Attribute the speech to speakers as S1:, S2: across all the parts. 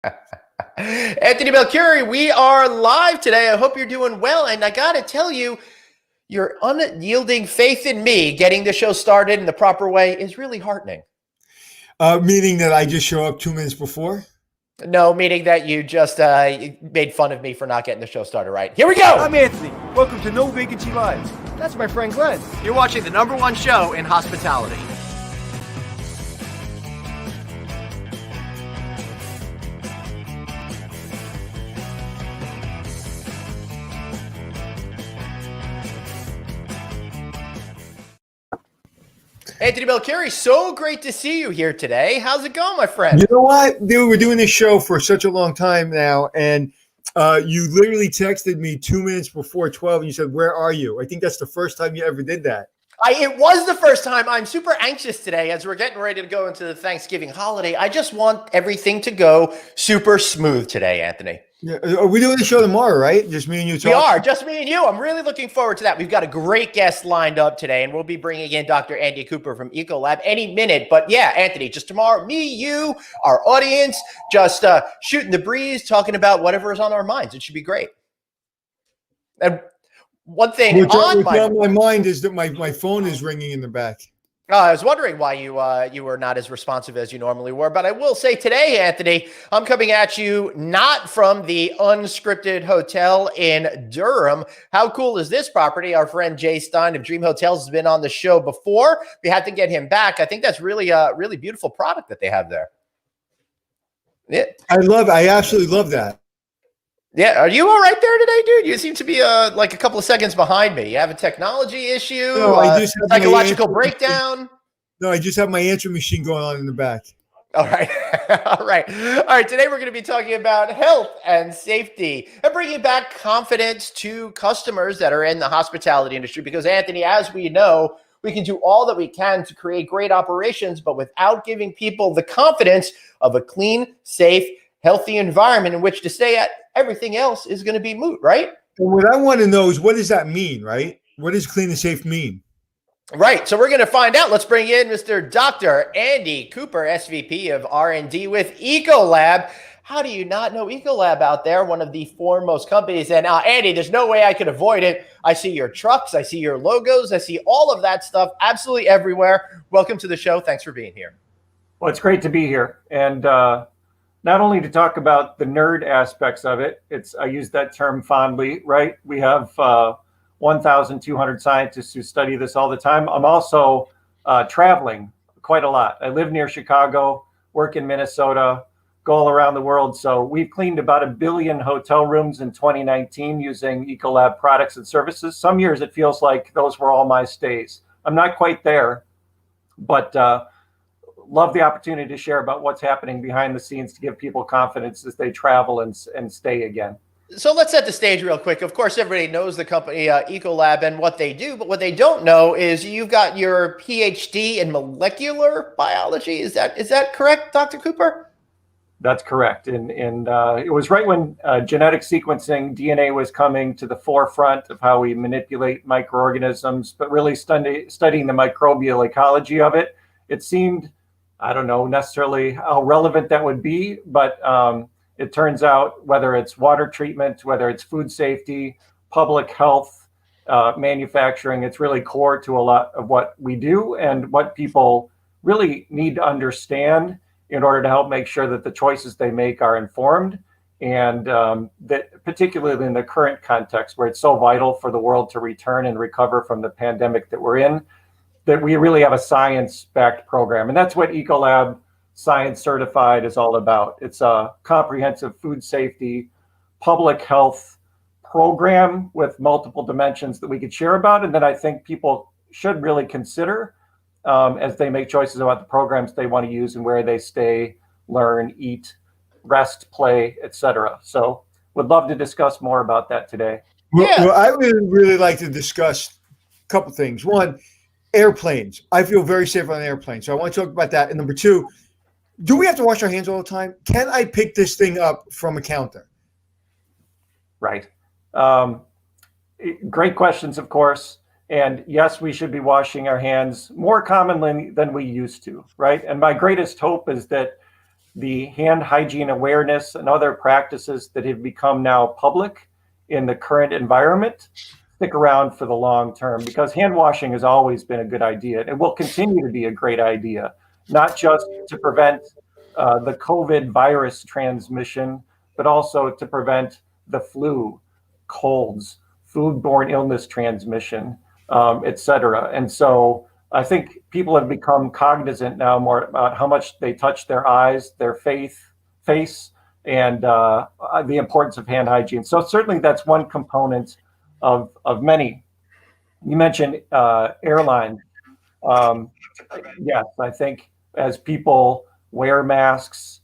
S1: Anthony Belcuri, we are live today. I hope you're doing well. And I got to tell you, your unyielding faith in me getting the show started in the proper way is really heartening.
S2: Meaning that I just show up 2 minutes before?
S1: No, meaning that you just made fun of me for not getting the show started right. Here we go.
S3: I'm Anthony. Welcome to No Vacancy Live. That's my friend Glenn.
S1: You're watching the #1 show in hospitality. Anthony Belcuri, so great to see you here today. How's it going, my friend?
S2: You know what, dude? We're doing this show for such a long time now, and you literally texted me 2 minutes before 12, and you said, "Where are you?" I think that's the first time you ever did that.
S1: It was the first time. I'm super anxious today as we're getting ready to go into the Thanksgiving holiday. I just want everything to go super smooth today, Anthony.
S2: Yeah. Are we doing the show tomorrow, right? Just me and you talking?
S1: We are, just me and you. I'm really looking forward to that. We've got a great guest lined up today, and we'll be bringing in Dr. Andy Cooper from EcoLab any minute. But yeah, Anthony, just tomorrow, me, you, our audience, just shooting the breeze, talking about whatever is on our minds. It should be great. And one thing
S2: what's on my mind is that my phone is ringing in the back.
S1: I was wondering why you were not as responsive as you normally were. But I will say today, Anthony, I'm coming at you not from the unscripted hotel in Durham. How cool is this property? Our friend Jay Stein of Dream Hotels has been on the show before. We had to get him back. I think that's really a really beautiful product that they have there. Yeah.
S2: I absolutely love that.
S1: Yeah, are you all right there today, dude? You seem to be like a couple of seconds behind me. You have a technology issue,
S2: no, I just have
S1: psychological breakdown.
S2: No, I just have my answer machine going on in the back.
S1: All right. All right. Today we're going to be talking about health and safety and bringing back confidence to customers that are in the hospitality industry. Because, Anthony, as we know, we can do all that we can to create great operations, but without giving people the confidence of a clean, safe, healthy environment in which to stay at, everything else is going to be moot, right?
S2: And what I want to know is, what does that mean, right? What does clean and safe mean?
S1: Right. So we're going to find out. Let's bring in Mr. Dr. Andy Cooper, SVP of R&D with EcoLab. How do you not know EcoLab out there? One of the foremost companies. And Andy, there's no way I could avoid it. I see your trucks. I see your logos. I see all of that stuff absolutely everywhere. Welcome to the show. Thanks for being here.
S4: Well, it's great to be here. And not only to talk about the nerd aspects of it, I use that term fondly, right? We have 1,200 scientists who study this all the time. I'm also traveling quite a lot. I live near Chicago, work in Minnesota, go all around the world. So we've cleaned about 1 billion hotel rooms in 2019 using EcoLab products and services. Some years it feels like those were all my stays. I'm not quite there, but love the opportunity to share about what's happening behind the scenes to give people confidence as they travel and stay again.
S1: So let's set the stage real quick. Of course, everybody knows the company EcoLab and what they do, but what they don't know is you've got your PhD in molecular biology. Is that correct, Dr. Cooper?
S4: That's correct. And it was right when genetic sequencing, DNA was coming to the forefront of how we manipulate microorganisms, but really studying the microbial ecology of it. It seemed, I don't know necessarily how relevant that would be, but it turns out whether it's water treatment, whether it's food safety, public health, manufacturing, it's really core to a lot of what we do and what people really need to understand in order to help make sure that the choices they make are informed. And that particularly in the current context where it's so vital for the world to return and recover from the pandemic that we're in, that we really have a science-backed program. And that's what EcoLab Science Certified is all about. It's a comprehensive food safety, public health program with multiple dimensions that we could share about. And then I think people should really consider as they make choices about the programs they want to use and where they stay, learn, eat, rest, play, etc. So would love to discuss more about that today.
S2: Well, I would really like to discuss a couple things. One, airplanes. I feel very safe on an airplane. So I want to talk about that. And number two, do we have to wash our hands all the time? Can I pick this thing up from a counter?
S4: Right. Great questions, of course. And yes, we should be washing our hands more commonly than we used to, right? And my greatest hope is that the hand hygiene awareness and other practices that have become now public in the current environment stick around for the long term, because hand washing has always been a good idea and will continue to be a great idea, not just to prevent the COVID virus transmission, but also to prevent the flu, colds, foodborne illness transmission, et cetera. And so I think people have become cognizant now more about how much they touch their eyes, their face, and the importance of hand hygiene. So certainly that's one component of many. You mentioned airline. Yes, I think as people wear masks,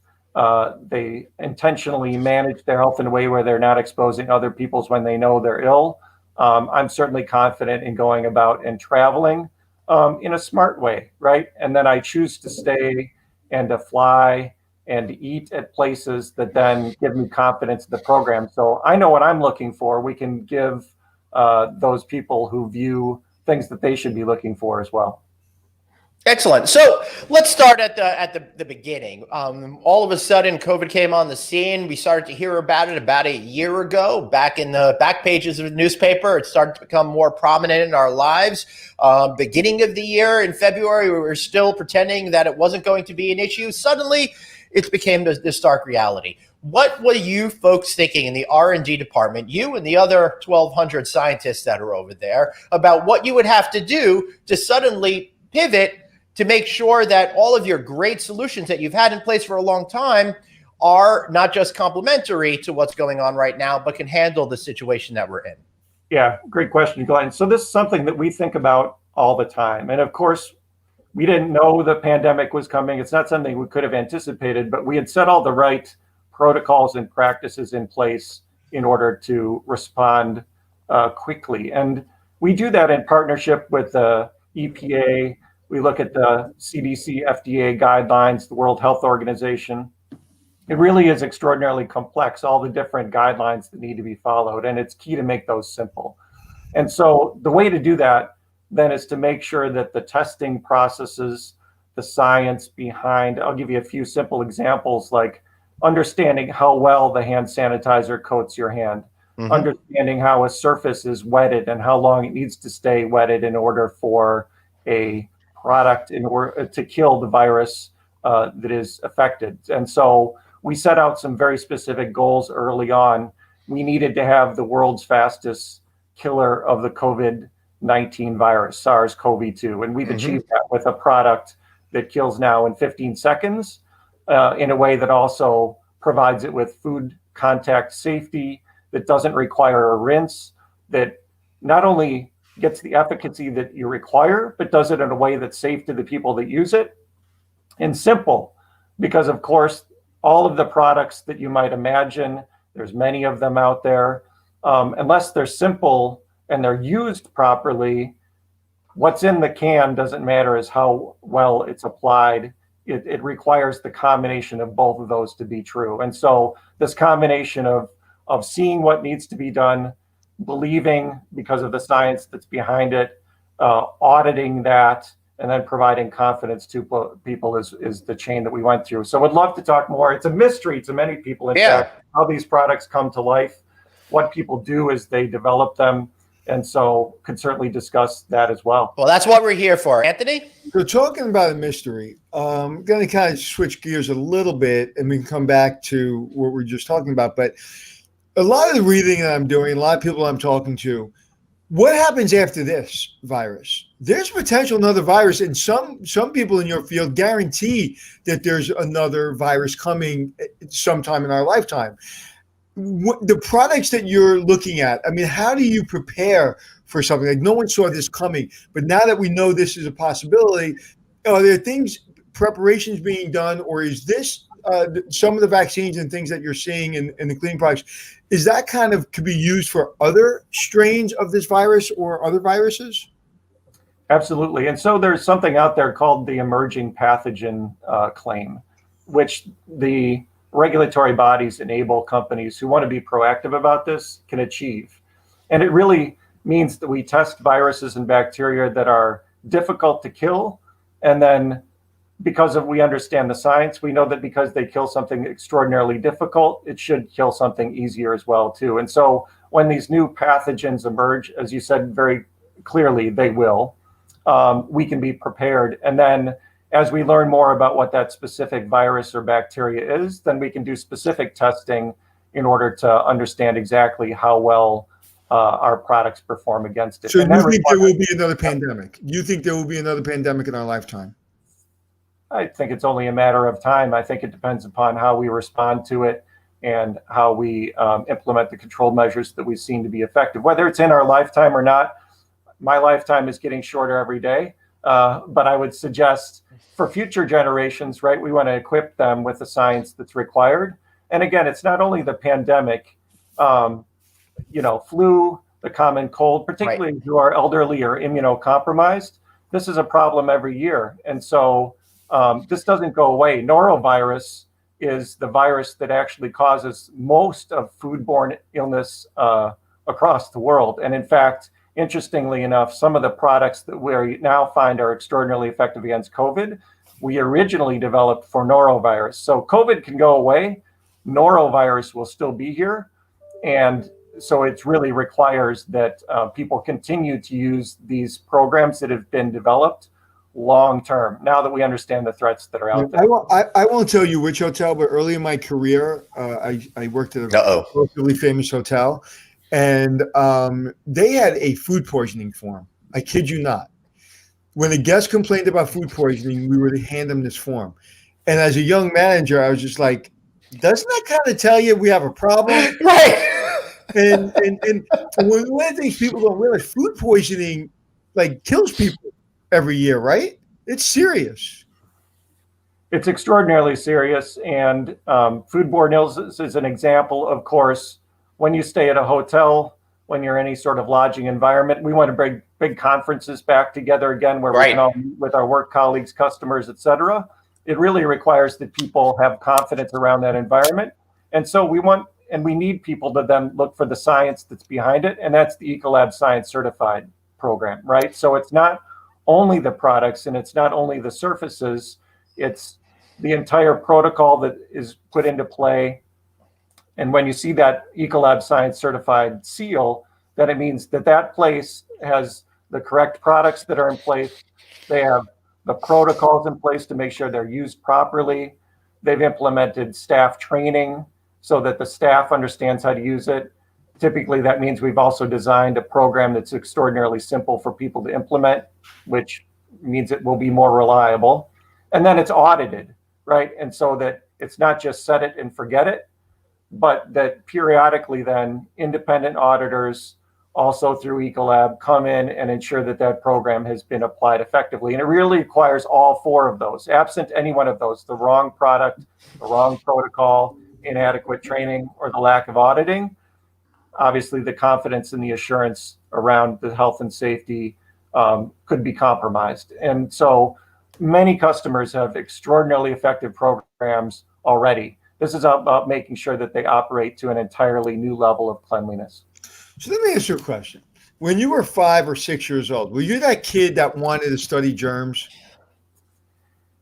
S4: they intentionally manage their health in a way where they're not exposing other people's when they know they're ill. I'm certainly confident in going about and traveling in a smart way, right? And then I choose to stay and to fly and to eat at places that then give me confidence in the program. So I know what I'm looking for. We can give those people who view things that they should be looking for as well.
S1: Excellent. So let's start at the beginning. All of a sudden, COVID came on the scene. We started to hear about it about a year ago, back in the back pages of the newspaper. It started to become more prominent in our lives. Beginning of the year in February, we were still pretending that it wasn't going to be an issue. Suddenly, it became this stark reality. What were you folks thinking in the R&D department, you and the other 1,200 scientists that are over there, about what you would have to do to suddenly pivot to make sure that all of your great solutions that you've had in place for a long time are not just complementary to what's going on right now, but can handle the situation that we're in?
S4: Yeah, great question, Glenn. So this is something that we think about all the time. And of course, we didn't know the pandemic was coming. It's not something we could have anticipated, but we had set all the right protocols and practices in place in order to respond quickly. And we do that in partnership with the EPA. We look at the CDC, FDA guidelines, the World Health Organization. It really is extraordinarily complex, all the different guidelines that need to be followed, and it's key to make those simple. And so the way to do that then is to make sure that the testing processes, the science behind, I'll give you a few simple examples, like understanding how well the hand sanitizer coats your hand, understanding how a surface is wetted and how long it needs to stay wetted in order for a product in order to kill the virus that is affected. And so we set out some very specific goals early on. We needed to have the world's fastest killer of the COVID-19 virus, SARS-CoV-2. And we've achieved that with a product that kills now in 15 seconds in a way that also provides it with food contact safety, that doesn't require a rinse, that not only gets the efficacy that you require, but does it in a way that's safe to the people that use it, and simple, because of course, all of the products that you might imagine, there's many of them out there, unless they're simple and they're used properly, what's in the can doesn't matter as how well it's applied. It requires the combination of both of those to be true. And so this combination of seeing what needs to be done, believing because of the science that's behind it, auditing that, and then providing confidence to people is the chain that we went through. So I'd love to talk more. It's a mystery to many people, in fact, how these products come to life, what people do as they develop them. And so could certainly discuss that as well.
S1: Well, that's what we're here for. Anthony?
S2: So talking about a mystery, I'm going to kind of switch gears a little bit and we can come back to what we're just talking about. But a lot of the reading that I'm doing, a lot of people I'm talking to, what happens after this virus? There's potential another virus, and some people in your field guarantee that there's another virus coming sometime in our lifetime. The products that you're looking at, I mean, how do you prepare for something? Like, no one saw this coming, but now that we know this is a possibility, are there things, preparations being done, or is this some of the vaccines and things that you're seeing in the cleaning products, is that kind of could be used for other strains of this virus or other viruses?
S4: Absolutely. And so there's something out there called the emerging pathogen claim, which the regulatory bodies enable companies who want to be proactive about this can achieve. And it really means that we test viruses and bacteria that are difficult to kill, and then because we understand the science, we know that because they kill something extraordinarily difficult, it should kill something easier as well too. And so when these new pathogens emerge, as you said very clearly, they will, we can be prepared. And then as we learn more about what that specific virus or bacteria is, then we can do specific testing in order to understand exactly how well our products perform against it.
S2: So
S4: and
S2: you think there will be another pandemic? You think there will be another pandemic in our lifetime?
S4: I think it's only a matter of time. I think it depends upon how we respond to it and how we implement the control measures that we've seen to be effective. Whether it's in our lifetime or not, my lifetime is getting shorter every day. But I would suggest for future generations, right, we want to equip them with the science that's required. And again, it's not only the pandemic, flu, the common cold, particularly who are elderly or immunocompromised. This is a problem every year. And so this doesn't go away. Norovirus is the virus that actually causes most of foodborne illness across the world. And in fact, interestingly enough, some of the products that we now find are extraordinarily effective against COVID, we originally developed for norovirus. So COVID can go away, norovirus will still be here. And so it really requires that people continue to use these programs that have been developed long term, now that we understand the threats that are out there.
S2: I won't tell you which hotel, but early in my career, I worked at a relatively famous hotel, and they had a food poisoning form. I kid you not. When a guest complained about food poisoning, we would hand them this form. And as a young manager, I was just like, doesn't that kind of tell you we have a problem?
S1: Right.
S2: And one of the things people don't realize, food poisoning kills people every year, right? It's serious.
S4: It's extraordinarily serious. And foodborne illness is an example, of course, when you stay at a hotel, when you're in any sort of lodging environment. We want to bring big conferences back together again, where we can all meet with our work colleagues, customers, et cetera. It really requires that people have confidence around that environment. And so we need people to then look for the science that's behind it. And that's the Ecolab Science Certified program, right? So it's not only the products and it's not only the surfaces, it's the entire protocol that is put into play. And when you see that Ecolab Science Certified seal, then it means that that place has the correct products that are in place. They have the protocols in place to make sure they're used properly. They've implemented staff training so that the staff understands how to use it. Typically, that means we've also designed a program that's extraordinarily simple for people to implement, which means it will be more reliable. And then it's audited, right? And so that it's not just set it and forget it, but that periodically then independent auditors also through Ecolab come in and ensure that that program has been applied effectively. And it really requires all four of those. Absent any one of those, the wrong product, the wrong protocol, inadequate training, or the lack of auditing, obviously the confidence and the assurance around the health and safety could be compromised. And so many customers have extraordinarily effective programs already. This is about making sure that they operate to an entirely new level of cleanliness.
S2: So let me ask you a question. When you were 5 or 6 years old, were you that kid that wanted to study germs?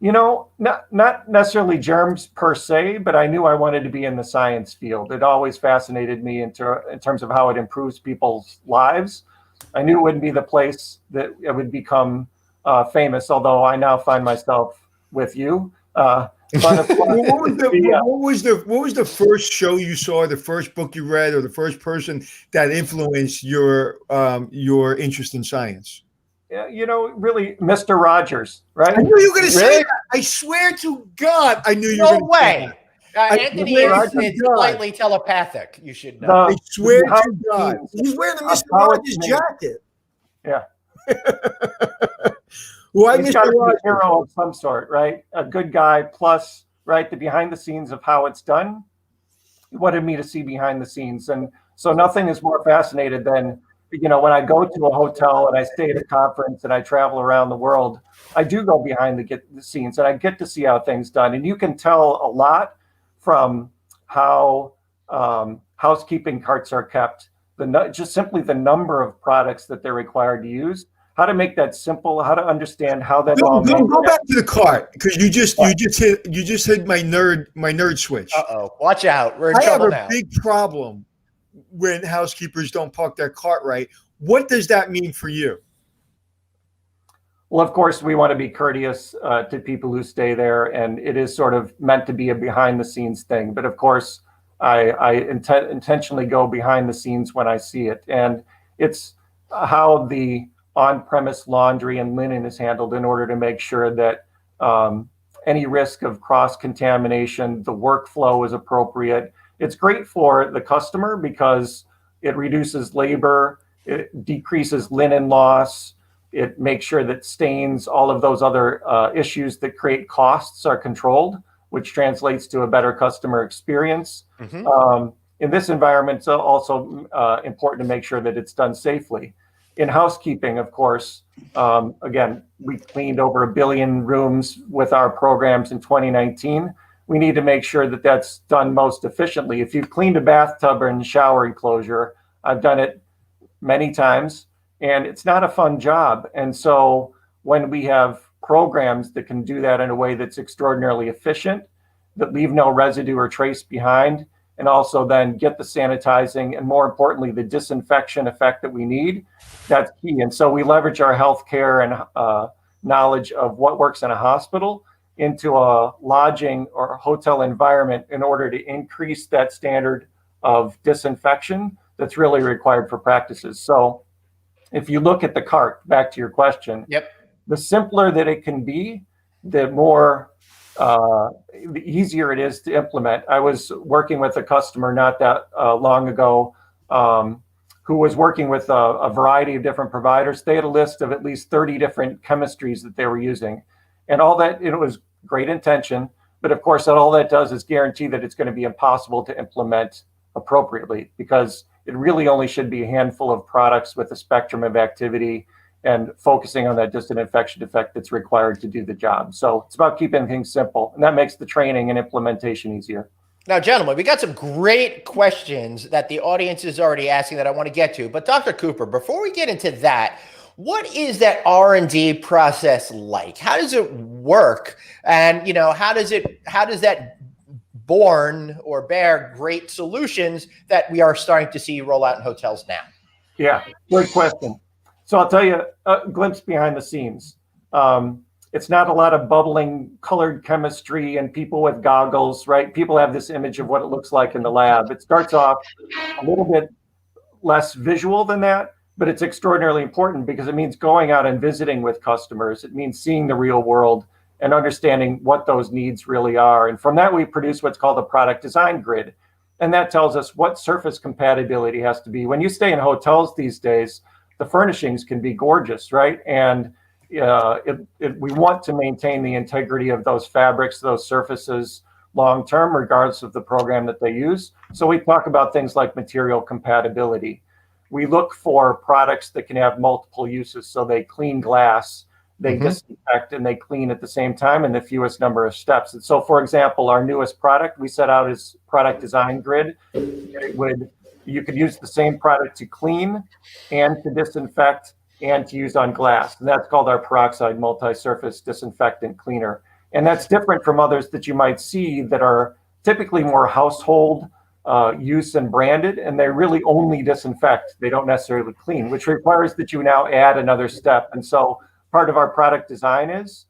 S4: Not necessarily germs per se, but I knew I wanted to be in the science field. It always fascinated me in terms of how it improves people's lives. I knew it wouldn't be the place that it would become famous, although I now find myself with you. What
S2: was the first show you saw, the first book you read, or the first person that influenced your interest in science?
S4: Really, Mr. Rogers, right?
S2: I knew you were going to say that. I swear to God, I knew you were going to say that.
S1: Anthony is slightly telepathic, you should know.
S2: I swear to God. He's wearing the Mr. Rogers jacket.
S4: Yeah.
S2: Why
S4: He's got to be a hero of some sort, right? A good guy, plus, right, the behind the scenes of how it's done. He wanted me to see behind the scenes. And so nothing is more fascinated than, when I go to a hotel and I stay at a conference and I travel around the world, I do go behind the scenes and I get to see how things done. And you can tell a lot from how housekeeping carts are kept, just simply the number of products that they're required to use. how to make that simple, how to understand how that
S2: Go back to the cart, because you just hit my nerd switch.
S1: Watch out. We're in
S2: I have
S1: trouble
S2: a
S1: now.
S2: big problem when housekeepers don't park their cart right. What does that mean for you?
S4: Well, of course, we want to be courteous to people who stay there, and it is sort of meant to be a behind-the-scenes thing. But of course, I intentionally go behind the scenes when I see it, and it's how the on-premise laundry and linen is handled in order to make sure that any risk of cross-contamination, the workflow is appropriate. It's great for the customer because it reduces labor, it decreases linen loss, it makes sure that stains, all of those other issues that create costs are controlled, which translates to a better customer experience. In this environment, it's also important to make sure that it's done safely. In housekeeping, of course, again, we cleaned over 1 billion rooms with our programs in 2019. We need to make sure that that's done most efficiently. If you've cleaned a bathtub and shower enclosure, I've done it many times, and it's not a fun job. And so when we have programs that can do that in a way that's extraordinarily efficient, that leave no residue or trace behind, and also then get the sanitizing and, more importantly, the disinfection effect that we need, that's key. And so we leverage our healthcare and knowledge of what works in a hospital into a lodging or hotel environment in order to increase that standard of disinfection that's really required for practices. So if you look at the cart, back to your question, the simpler that it can be, the more the easier it is to implement. I was working with a customer not that long ago who was working with a variety of different providers. They had a list of at least 30 different chemistries that they were using. And all that, it was great intention, but of course, all that does is guarantee that it's going to be impossible to implement appropriately, because it really only should be a handful of products with a spectrum of activity and focusing on that disinfection effect that's required to do the job. So it's about keeping things simple, and that makes the training and implementation easier.
S1: Now, gentlemen, we got some great questions that the audience is already asking that I want to get to. But Dr. Cooper, before we get into that, what is that R&D process like? How does it work? And, you know, how does that born or bear great solutions that we are starting to see roll out in hotels now?
S4: Yeah, great question. So I'll tell you a glimpse behind the scenes. It's not a lot of bubbling colored chemistry and people with goggles, right? People have this image of what it looks like in the lab. It starts off a little bit less visual than that, but it's extraordinarily important because it means going out and visiting with customers. It means seeing the real world and understanding what those needs really are. And from that, we produce what's called a product design grid. And that tells us what surface compatibility has to be. When you stay in hotels these days, the furnishings can be gorgeous, right? And we want to maintain the integrity of those fabrics, those surfaces long-term, regardless of the program that they use. So we talk about things like material compatibility. We look for products that can have multiple uses. So they clean glass, they disinfect, and they clean at the same time in the fewest number of steps. And so, for example, our newest product we set out as product design grid. You could use the same product to clean and to disinfect and to use on glass. And that's called our peroxide multi-surface disinfectant cleaner. And that's different from others that you might see that are typically more household use and branded, and they really only disinfect. They don't necessarily clean, which requires that you now add another step. And so part of our product design is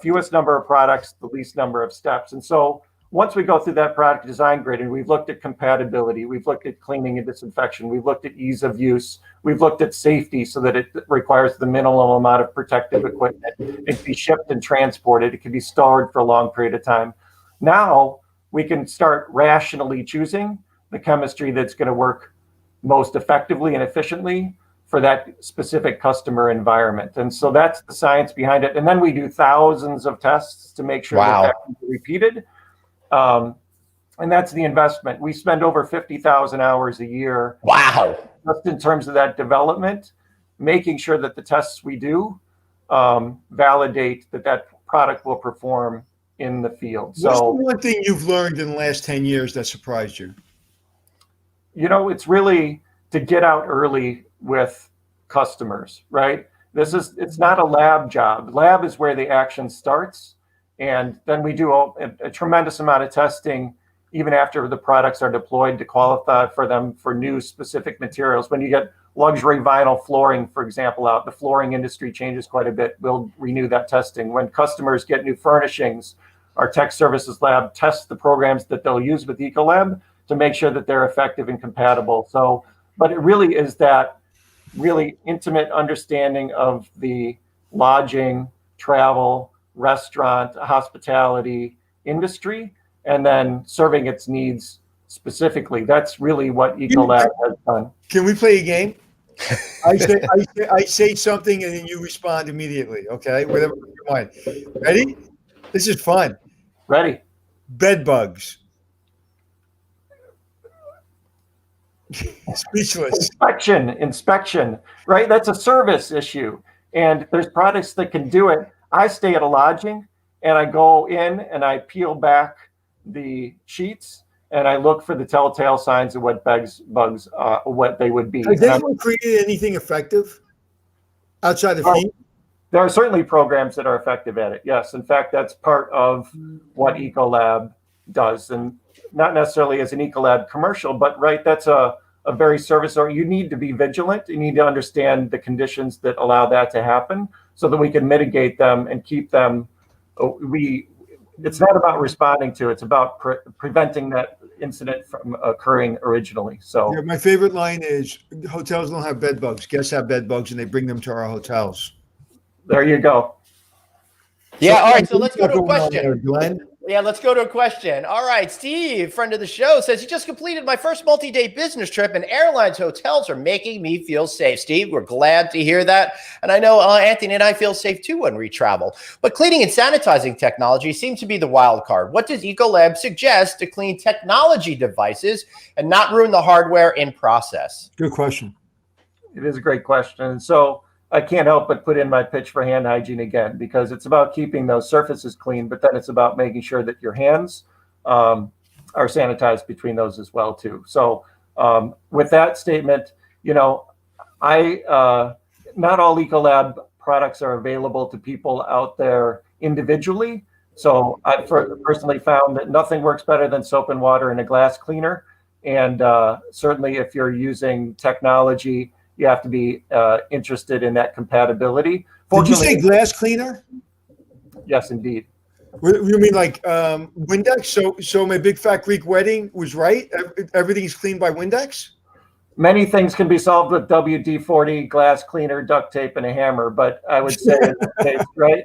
S4: fewest number of products, the least number of steps. And so once we go through that product design grid and we've looked at compatibility, we've looked at cleaning and disinfection, we've looked at ease of use, we've looked at safety so that it requires the minimal amount of protective equipment. It can be shipped and transported. It can be stored for a long period of time. Now we can start rationally choosing the chemistry that's going to work most effectively and efficiently for that specific customer environment. And so that's the science behind it. And then we do thousands of tests to make sure that can be repeated. And that's the investment. We spend over 50,000 hours a year.
S1: Wow.
S4: Just in terms of that development, making sure that the tests we do validate that that product will perform in the field. So,
S2: what's the one thing you've learned in the last 10 years that surprised you?
S4: You know, it's really to get out early with customers, right? It's not a lab job. Lab is where the action starts. And then we do a tremendous amount of testing even after the products are deployed to qualify for them for new specific materials. When you get luxury vinyl flooring, for example, out, the flooring industry changes quite a bit. We'll renew that testing. When customers get new furnishings, our tech services lab tests the programs that they'll use with EcoLab to make sure that they're effective and compatible. So, but it really is that really intimate understanding of the lodging, travel, restaurant, hospitality industry, and then serving its needs specifically. That's really what EcoLab has done.
S2: Can we play a game? I say something and then you respond immediately. Okay, whatever comes to your mind. Ready? This is fun.
S4: Ready?
S2: Bed bugs. Speechless.
S4: Inspection, right? That's a service issue. And there's products that can do it. I stay at a lodging and I go in and I peel back the sheets and I look for the telltale signs of what what they would be.
S2: Has anyone created anything effective outside of heat?
S4: There are certainly programs that are effective at it. Yes. In fact, that's part of what EcoLab does. And not necessarily as an EcoLab commercial, but right, that's a very service, or you need to be vigilant. You need to understand the conditions that allow that to happen so that we can mitigate them and keep them. It's not about responding to, it's about preventing that incident from occurring originally. So
S2: yeah, my favorite line is hotels don't have bed bugs. Guests have bed bugs and they bring them to our hotels.
S4: There you go.
S1: Yeah. All right. So let's go to a question.
S2: There, Glenn.
S1: Yeah, let's go to a question. All right, Steve, friend of the show, says he just completed my first multi-day business trip, and airlines, hotels are making me feel safe. Steve, we're glad to hear that. And I know Anthony and I feel safe too when we travel. But cleaning and sanitizing technology seems to be the wild card. What does EcoLab suggest to clean technology devices and not ruin the hardware in process?
S2: Good question.
S4: It is a great question. And so I can't help but put in my pitch for hand hygiene again, because it's about keeping those surfaces clean, but then it's about making sure that your hands are sanitized between those as well too. So with that statement, not all EcoLab products are available to people out there individually. So I've personally found that nothing works better than soap and water and a glass cleaner. And certainly if you're using technology, you have to be interested in that compatibility.
S2: Did you say glass cleaner?
S4: Yes, indeed.
S2: You mean like Windex? So my big fat Greek wedding was right? Everything's cleaned by Windex?
S4: Many things can be solved with WD-40, glass cleaner, duct tape, and a hammer. But I would say, in this case, right,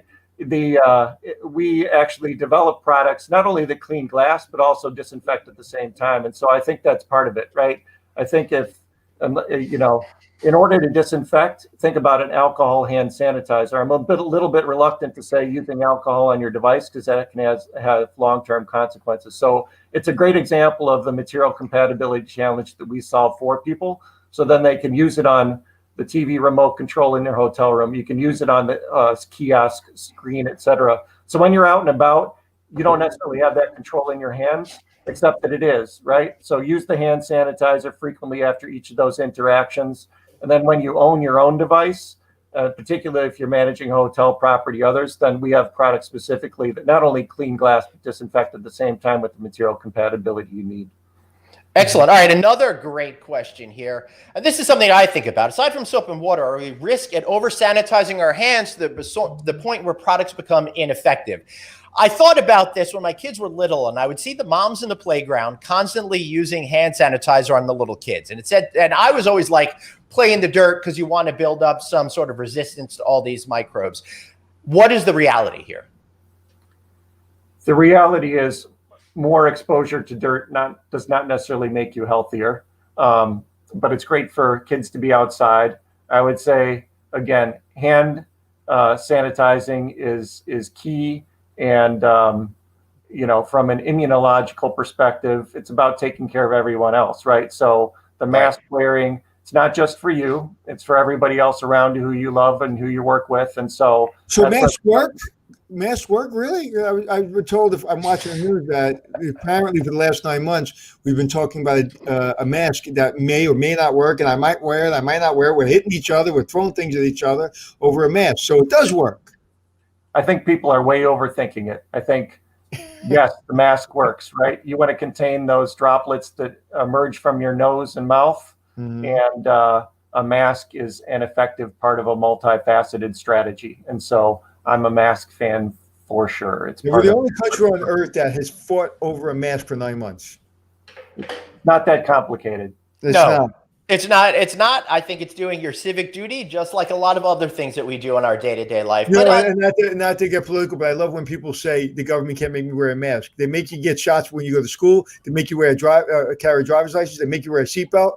S4: we actually develop products not only that clean glass, but also disinfect at the same time. And so I think that's part of it, right? I think if, in order to disinfect, think about an alcohol hand sanitizer. I'm a little bit reluctant to say using alcohol on your device because that can have long-term consequences. So it's a great example of the material compatibility challenge that we solve for people. So then they can use it on the TV remote control in their hotel room. You can use it on the kiosk screen, etc. So when you're out and about, you don't necessarily have that control in your hands, except that it is, right? So use the hand sanitizer frequently after each of those interactions. And then when you own your own device, particularly if you're managing a hotel property, others, then we have products specifically that not only clean glass, but disinfect at the same time with the material compatibility you need.
S1: Excellent. All right, another great question here. And this is something I think about. Aside from soap and water, are we risk at over-sanitizing our hands to the point where products become ineffective? I thought about this when my kids were little, and I would see the moms in the playground constantly using hand sanitizer on the little kids. And I was always like, play in the dirt because you want to build up some sort of resistance to all these microbes. What is the reality here?
S4: The reality is more exposure to dirt does not necessarily make you healthier, but it's great for kids to be outside. I would say, again, hand sanitizing is key. And, from an immunological perspective, it's about taking care of everyone else, right? So the mask wearing, it's not just for you, it's for everybody else around you who you love and who you work with. And so
S2: masks work? masks work, really? I've been told, if I'm watching the news, that apparently for the last 9 months, we've been talking about a mask that may or may not work, and I might wear it, I might not wear it. We're hitting each other, we're throwing things at each other over a mask. So it does work.
S4: I think people are way overthinking it. I think, yes, the mask works, right? You want to contain those droplets that emerge from your nose and mouth, and a mask is an effective part of a multifaceted strategy. And so I'm a mask fan for sure. It's
S2: We're the only country on earth that has fought over a mask for 9 months.
S4: Not that complicated.
S1: It's not. I think it's doing your civic duty, just like a lot of other things that we do in our day-to-day life.
S2: And not to get political, but I love when people say the government can't make me wear a mask. They make you get shots when you go to school. They make you wear carry a driver's license. They make you wear a seatbelt.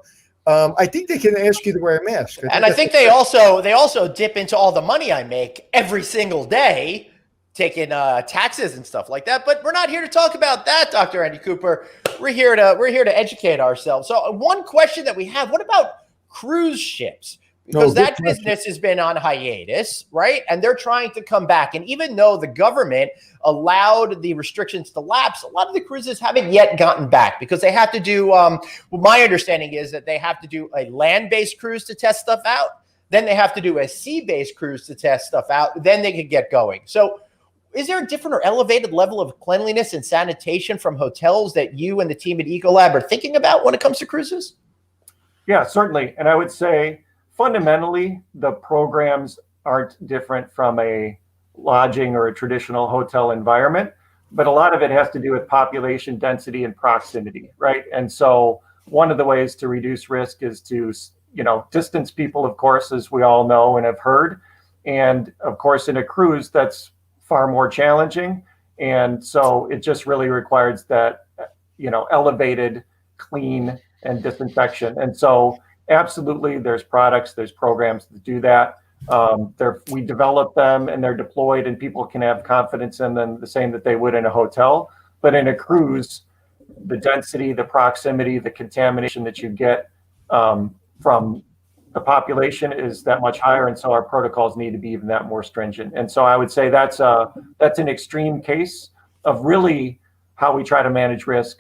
S2: I think they can ask you to wear a mask.
S1: I think they also dip into all the money I make every single day, taking taxes and stuff like that. But we're not here to talk about that, Dr. Andy Cooper. We're here to educate ourselves. So one question that we have: what about cruise ships? Because that business has been on hiatus, right? And they're trying to come back. And even though the government allowed the restrictions to lapse, a lot of the cruises haven't yet gotten back because they have to do, my understanding is that they have to do a land-based cruise to test stuff out. Then they have to do a sea-based cruise to test stuff out. Then they can get going. So is there a different or elevated level of cleanliness and sanitation from hotels that you and the team at EcoLab are thinking about when it comes to cruises?
S4: Yeah, certainly. And I would say, fundamentally, the programs aren't different from a lodging or a traditional hotel environment, but a lot of it has to do with population density and proximity, right? And so one of the ways to reduce risk is to, distance people, of course, as we all know and have heard. And of course, in a cruise, that's far more challenging. And so it just really requires that, elevated clean and disinfection. And so absolutely, there's products, there's programs that do that. We develop them and they're deployed, and people can have confidence in them the same that they would in a hotel. But in a cruise, the density, the proximity, the contamination that you get from the population is that much higher, and so our protocols need to be even that more stringent. And so I would say that's an extreme case of really how we try to manage risk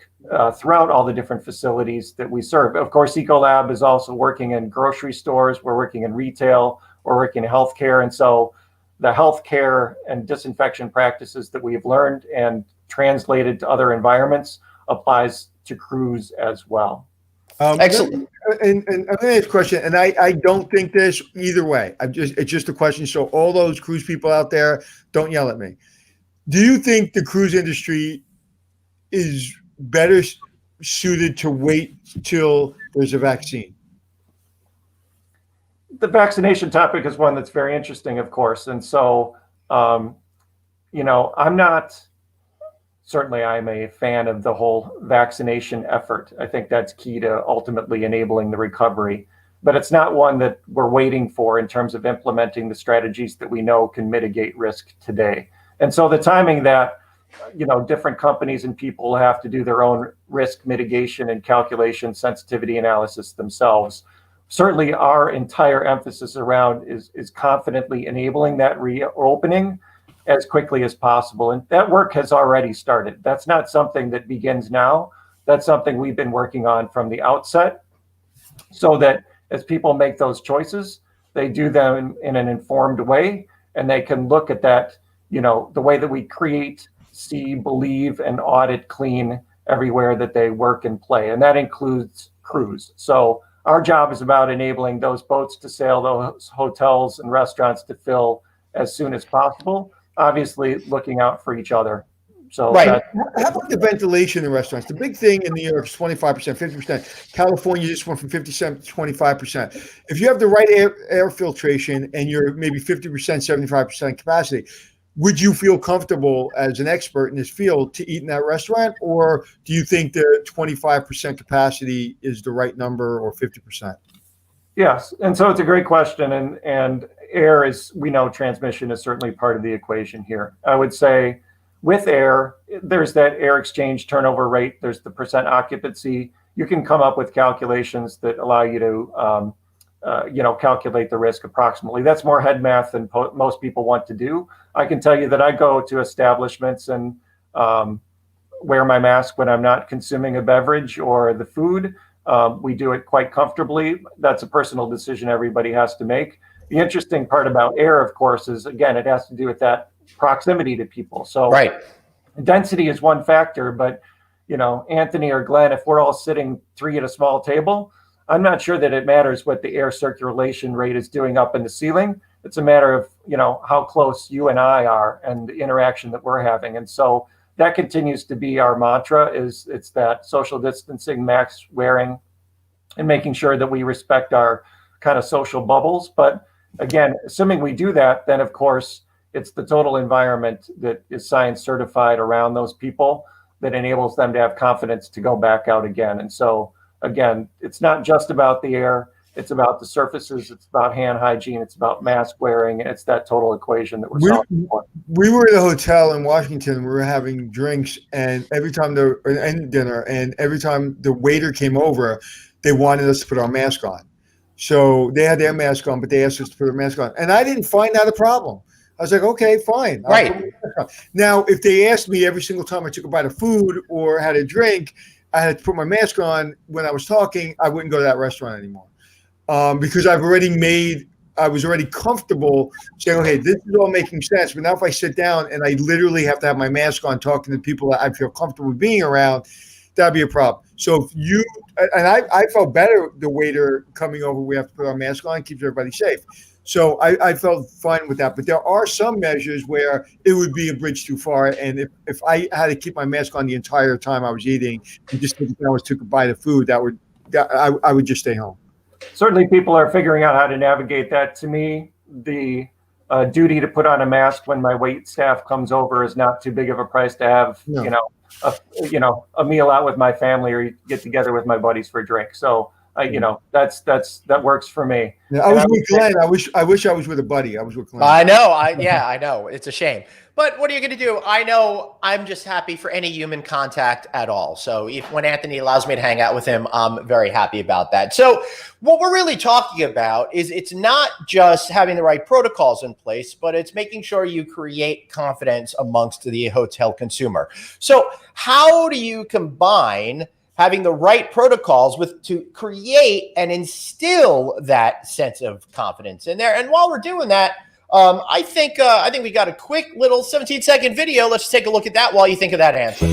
S4: throughout all the different facilities that we serve. Of course, EcoLab is also working in grocery stores. We're working in retail. We're working in healthcare. And so the healthcare and disinfection practices that we've learned and translated to other environments applies to cruise as well.
S1: Excellent.
S2: And I'm going to ask a question, and I don't think this either way. It's just a question. So all those cruise people out there, don't yell at me. Do you think the cruise industry is better suited to wait till there's a vaccine?
S4: The vaccination topic is one that's very interesting, of course. And so, I'm a fan of the whole vaccination effort. I think that's key to ultimately enabling the recovery. But it's not one that we're waiting for in terms of implementing the strategies that we know can mitigate risk today. And so the timing that different companies and people have to do their own risk mitigation and calculation sensitivity analysis themselves. Certainly our entire emphasis around is confidently enabling that reopening as quickly as possible. And that work has already started. That's not something that begins now. That's something we've been working on from the outset, so that as people make those choices, they do them in an informed way, and they can look at that, the way that we create, see, believe, and audit clean everywhere that they work and play. And that includes cruise. So our job is about enabling those boats to sail, those hotels and restaurants to fill as soon as possible, obviously looking out for each other. So
S2: right. How about the ventilation in restaurants? The big thing in New York is 25%, 50%. California just went from 57 to 25%. If you have the right air filtration and you're maybe 50%, 75% capacity, would you feel comfortable as an expert in this field to eat in that restaurant? Or do you think the 25% capacity is the right number, or 50%?
S4: Yes. And so it's a great question. And air is, we know transmission is certainly part of the equation here. I would say with air, there's that air exchange turnover rate. There's the percent occupancy. You can come up with calculations that allow you to calculate the risk approximately. That's more head math than most people want to do. I can tell you that I go to establishments and wear my mask when I'm not consuming a beverage or the food. We do it quite comfortably. That's a personal decision everybody has to make. The interesting part about air, of course, is, again, it has to do with that proximity to people. So
S1: Right.
S4: density is one factor, but Anthony or Glenn, if we're all sitting 3 at a small table, I'm not sure that it matters what the air circulation rate is doing up in the ceiling. It's a matter of, how close you and I are and the interaction that we're having. And so that continues to be our mantra, is it's that social distancing, mask wearing, and making sure that we respect our kind of social bubbles. But again, assuming we do that, then of course, it's the total environment that is science certified around those people that enables them to have confidence to go back out again. And so again, it's not just about the air, it's about the surfaces, it's about hand hygiene, it's about mask wearing, and it's that total equation that we're solving for.
S2: We were at a hotel in Washington. We were having drinks, and every time and dinner, and every time the waiter came over, they wanted us to put our mask on. So they had their mask on, but they asked us to put our mask on, and I didn't find that a problem. I was like, okay, fine.
S1: Right.
S2: Now, if they asked me every single time I took a bite of food or had a drink, I had to put my mask on when I was talking, I wouldn't go to that restaurant anymore. Because I was already comfortable saying, okay, this is all making sense. But now if I sit down and I literally have to have my mask on talking to people that I feel comfortable being around, that'd be a problem. So I felt better, the waiter coming over, we have to put our mask on, keeps everybody safe. So I felt fine with that. But there are some measures where it would be a bridge too far. And if I had to keep my mask on the entire time I was eating and just when I took a bite of food, I would just stay home.
S4: Certainly people are figuring out how to navigate that. To me, the duty to put on a mask when my wait staff comes over is not too big of a price to have,
S2: No.
S4: a meal out with my family or get together with my buddies for a drink. So that works for me.
S2: Yeah, I was with Glenn. I wish I was with a buddy. I was with Glenn.
S1: I know. I know. It's a shame. But what are you going to do? I know I'm just happy for any human contact at all. So when Anthony allows me to hang out with him, I'm very happy about that. So what we're really talking about is it's not just having the right protocols in place, but it's making sure you create confidence amongst the hotel consumer. So how do you combine having the right protocols to create and instill that sense of confidence in there? And while we're doing that, I think we got a quick little 17-second video. Let's take a look at that while you think of that answer.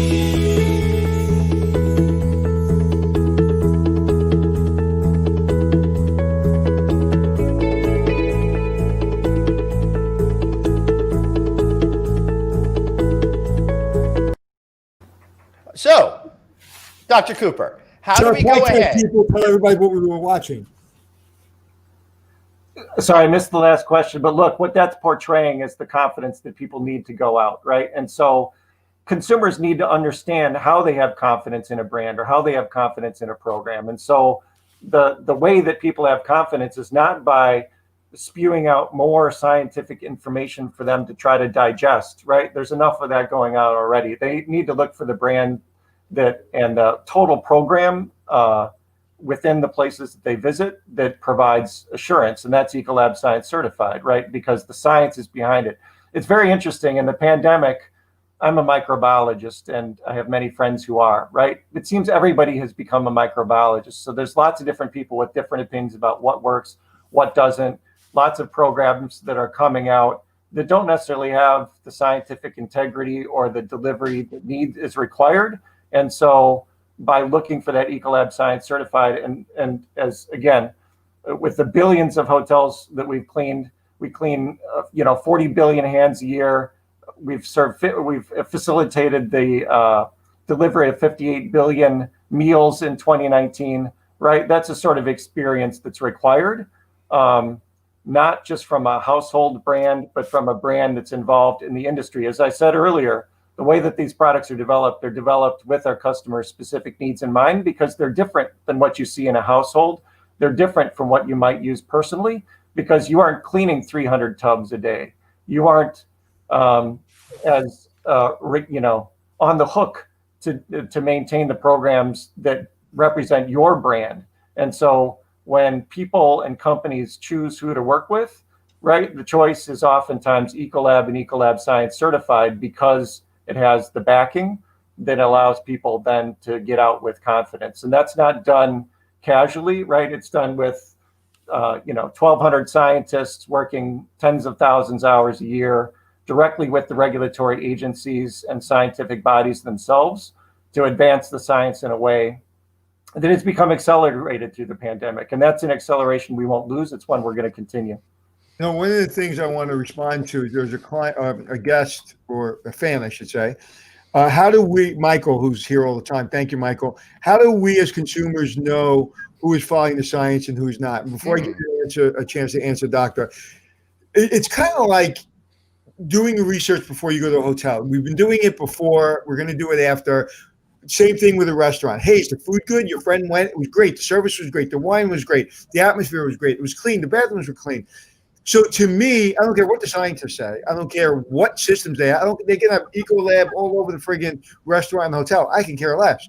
S1: So, Dr. Cooper, how do we go ahead?
S2: People tell everybody what we were watching.
S4: Sorry, I missed the last question, but look, what that's portraying is the confidence that people need to go out, right? And so consumers need to understand how they have confidence in a brand or how they have confidence in a program. And so the way that people have confidence is not by spewing out more scientific information for them to try to digest, right? There's enough of that going on already. They need to look for the brand and the total program within the places that they visit that provides assurance, and that's Ecolab Science Certified, right? Because the science is behind it. It's very interesting. In the pandemic, I'm a microbiologist, and I have many friends who are, right? It seems everybody has become a microbiologist. So there's lots of different people with different opinions about what works, what doesn't. Lots of programs that are coming out that don't necessarily have the scientific integrity or the delivery that is required. And so by looking for that Ecolab Science Certified, and as again, with the billions of hotels that we clean 40 billion hands a year. We've facilitated the delivery of 58 billion meals in 2019, right? That's a sort of experience that's required, not just from a household brand, but from a brand that's involved in the industry. As I said earlier, the way that these products are developed, they're developed with our customers' specific needs in mind because they're different than what you see in a household. They're different from what you might use personally because you aren't cleaning 300 tubs a day. You aren't on the hook to maintain the programs that represent your brand. And so when people and companies choose who to work with, right, the choice is oftentimes Ecolab and Ecolab Science certified because it has the backing that allows people then to get out with confidence. And that's not done casually, right? It's done with 1,200 scientists working tens of thousands of hours a year directly with the regulatory agencies and scientific bodies themselves to advance the science in a way that has become accelerated through the pandemic. And that's an acceleration we won't lose. It's one we're going to continue.
S2: Now, one of the things I want to respond to, there's a client, a guest, or a fan, I should say. How do we, Michael, who's here all the time, thank you, Michael. How do we as consumers know who is following the science and who's not? And before I give you a chance to answer, Doctor, it's kind of like doing the research before you go to a hotel. We've been doing it before. We're going to do it after. Same thing with a restaurant. Hey, is the food good? Your friend went. It was great. The service was great. The wine was great. The atmosphere was great. It was clean. The bathrooms were clean. So to me, I don't care what the scientists say. I don't care what systems they have. They can have EcoLab all over the friggin' restaurant and hotel. I can care less.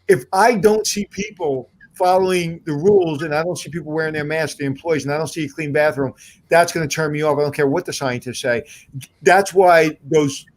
S2: If I don't see people following the rules and I don't see people wearing their masks, the employees, and I don't see a clean bathroom, that's going to turn me off. I don't care what the scientists say. That's why those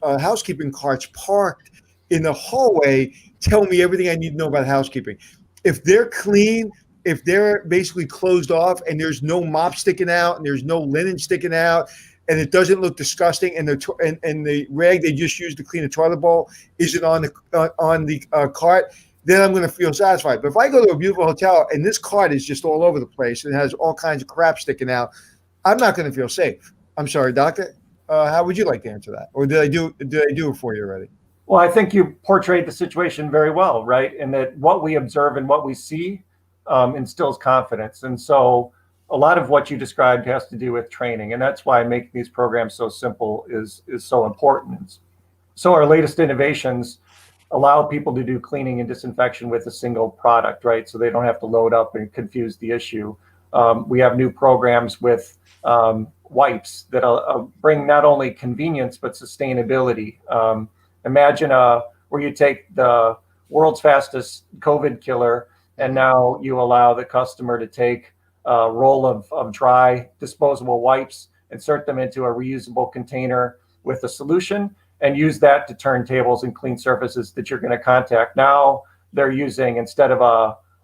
S2: housekeeping carts parked in the hallway tell me everything I need to know about housekeeping. If they're clean, if they're basically closed off and there's no mop sticking out and there's no linen sticking out and it doesn't look disgusting and the rag they just used to clean a toilet bowl isn't on the cart, then I'm going to feel satisfied. But if I go to a beautiful hotel and this cart is just all over the place and has all kinds of crap sticking out, I'm not going to feel safe. I'm sorry, Doctor. How would you like to answer that? Or did I do it for you already?
S4: Well, I think you portrayed the situation very well, right? And that what we observe and what we see instills confidence. And so a lot of what you described has to do with training. And that's why making these programs so simple is so important. So our latest innovations allow people to do cleaning and disinfection with a single product, right? So they don't have to load up and confuse the issue. We have new programs with wipes that bring not only convenience, but sustainability. Imagine where you take the world's fastest COVID killer and now you allow the customer to take a roll of dry disposable wipes, insert them into a reusable container with a solution, and use that to turn tables and clean surfaces that you're going to contact. Now they're using, instead of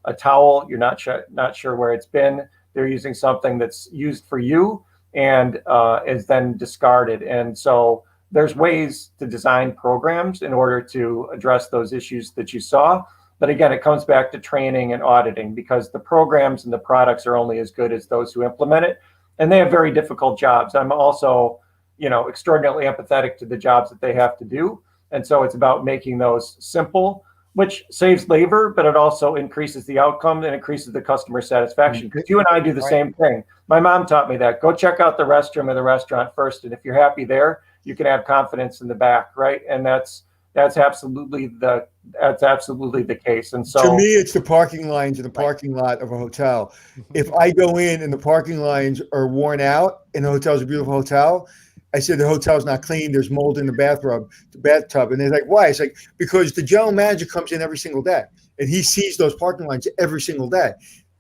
S4: a towel, you're not sure where it's been, they're using something that's used for you and is then discarded. And so there's ways to design programs in order to address those issues that you saw. But again, it comes back to training and auditing, because the programs and the products are only as good as those who implement it. And they have very difficult jobs. I'm also, extraordinarily empathetic to the jobs that they have to do. And so it's about making those simple, which saves labor, but it also increases the outcome and increases the customer satisfaction. Because you and I do the same thing. My mom taught me that. Go check out the restroom of the restaurant first. And if you're happy there, you can have confidence in the back, right? And that's absolutely the case. And so
S2: to me, it's the parking lines in the parking lot of a hotel. If I go in and the parking lines are worn out and the hotel's a beautiful hotel, I said the hotel's not clean. There's mold in the bathtub. And they're like, why? It's like, because the general manager comes in every single day and he sees those parking lines every single day.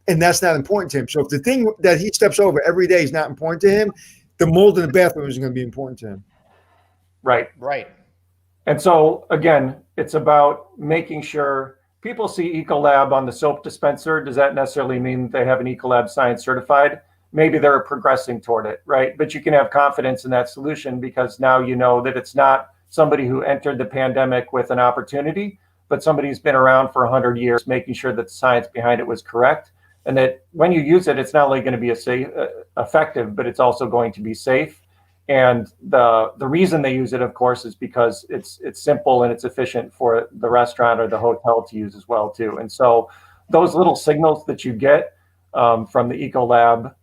S2: And that's not important to him. So if the thing that he steps over every day is not important to him, the mold in the bathroom isn't going to be important to him.
S4: Right. And so again, it's about making sure people see EcoLab on the soap dispenser. Does that necessarily mean they have an EcoLab Science certified? Maybe they're progressing toward it, right? But you can have confidence in that solution because now you know that it's not somebody who entered the pandemic with an opportunity, but somebody who's been around for 100 years, making sure that the science behind it was correct. And that when you use it, it's not only going to be effective, but it's also going to be safe. And the reason they use it, of course, is because it's simple and it's efficient for the restaurant or the hotel to use as well, too. And so those little signals that you get from the EcoLab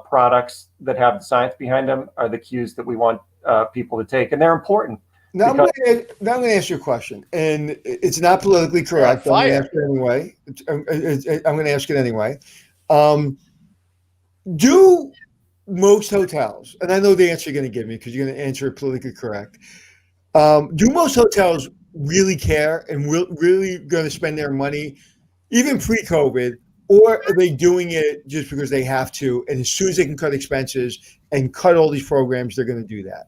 S4: products that have the science behind them are the cues that we want people to take. And they're important.
S2: Now I'm going to ask you a question, and it's not politically correct. I'm going to ask it anyway. I'm going to ask it anyway. Do most hotels, and I know the answer you're going to give me because you're going to answer it politically correct. Do most hotels really care and really going to spend their money, even pre-COVID, or are they doing it just because they have to? And as soon as they can cut expenses and cut all these programs, they're going to do that.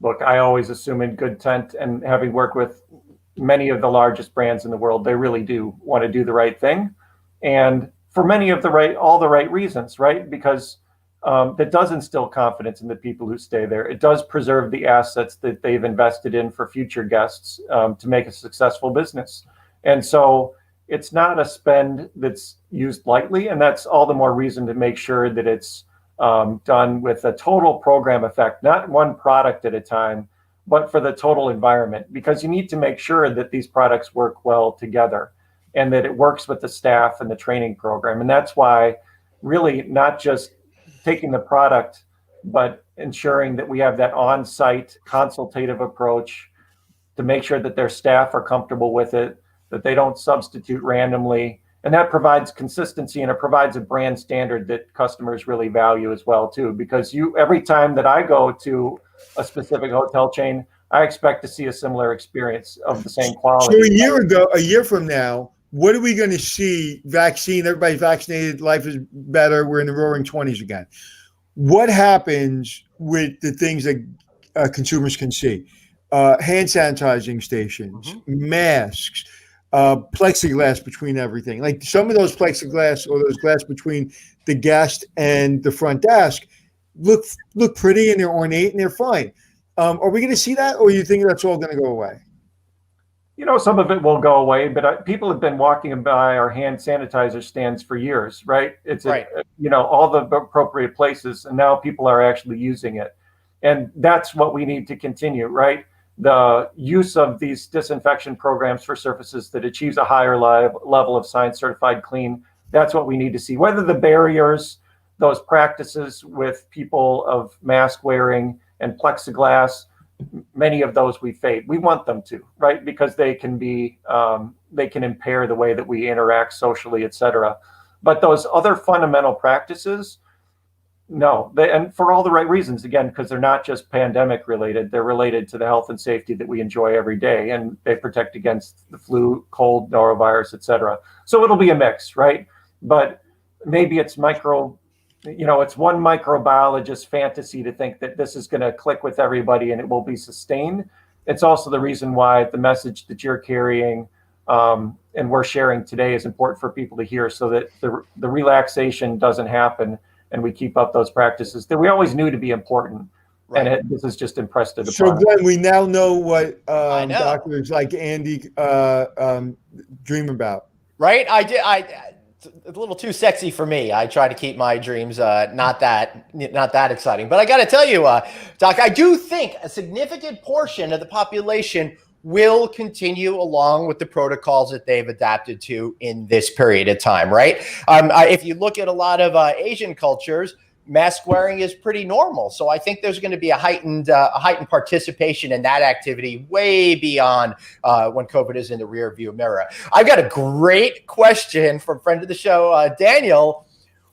S4: Look, I always assume in good intent, and having worked with many of the largest brands in the world, they really do want to do the right thing. And for many of all the right reasons, right? Because that does instill confidence in the people who stay there. It does preserve the assets that they've invested in for future guests to make a successful business. And so it's not a spend that's used lightly. And that's all the more reason to make sure that it's done with a total program effect, not one product at a time, but for the total environment, because you need to make sure that these products work well together and that it works with the staff and the training program. And that's why really not just taking the product, but ensuring that we have that on-site consultative approach to make sure that their staff are comfortable with it, that they don't substitute randomly. And that provides consistency, and it provides a brand standard that customers really value as well too. Because every time that I go to a specific hotel chain, I expect to see a similar experience of the same quality.
S2: So a year from now, what are we going to see? Vaccine, everybody's vaccinated, life is better, we're in the roaring 20s again. What happens with the things that consumers can see? Hand sanitizing stations, masks, plexiglass between everything. Like some of those plexiglass or those glass between the guest and the front desk look pretty and they're ornate and they're fine. Are we going to see that, or you think that's all going to go away?
S4: Some of it will go away, but people have been walking by our hand sanitizer stands for years, right? It's right. All the appropriate places, and now people are actually using it. And that's what we need to continue, right? The use of these disinfection programs for surfaces that achieves a higher level of science certified clean, that's what we need to see. Whether the barriers, those practices with people of mask wearing and plexiglass, many of those we fade. We want them to, right? Because they can impair the way that we interact socially, et cetera. But those other fundamental practices, no, and for all the right reasons, again, because they're not just pandemic related, they're related to the health and safety that we enjoy every day, and they protect against the flu, cold, norovirus, et cetera. So it'll be a mix, right? But maybe it's it's one microbiologist fantasy to think that this is going to click with everybody and it will be sustained. It's also the reason why the message that you're carrying and we're sharing today is important for people to hear, so that the relaxation doesn't happen and we keep up those practices that we always knew to be important. Right. And this is just impressed upon.
S2: So Glenn, we now know what doctors like Andy dream about.
S1: Right? It's a little too sexy for me. I try to keep my dreams not that exciting. But I got to tell you, Doc, I do think a significant portion of the population will continue along with the protocols that they've adapted to in this period of time, right? If you look at a lot of Asian cultures, mask wearing is pretty normal. So I think there's going to be a heightened participation in that activity way beyond when COVID is in the rear view mirror. I've got a great question from friend of the show, Daniel.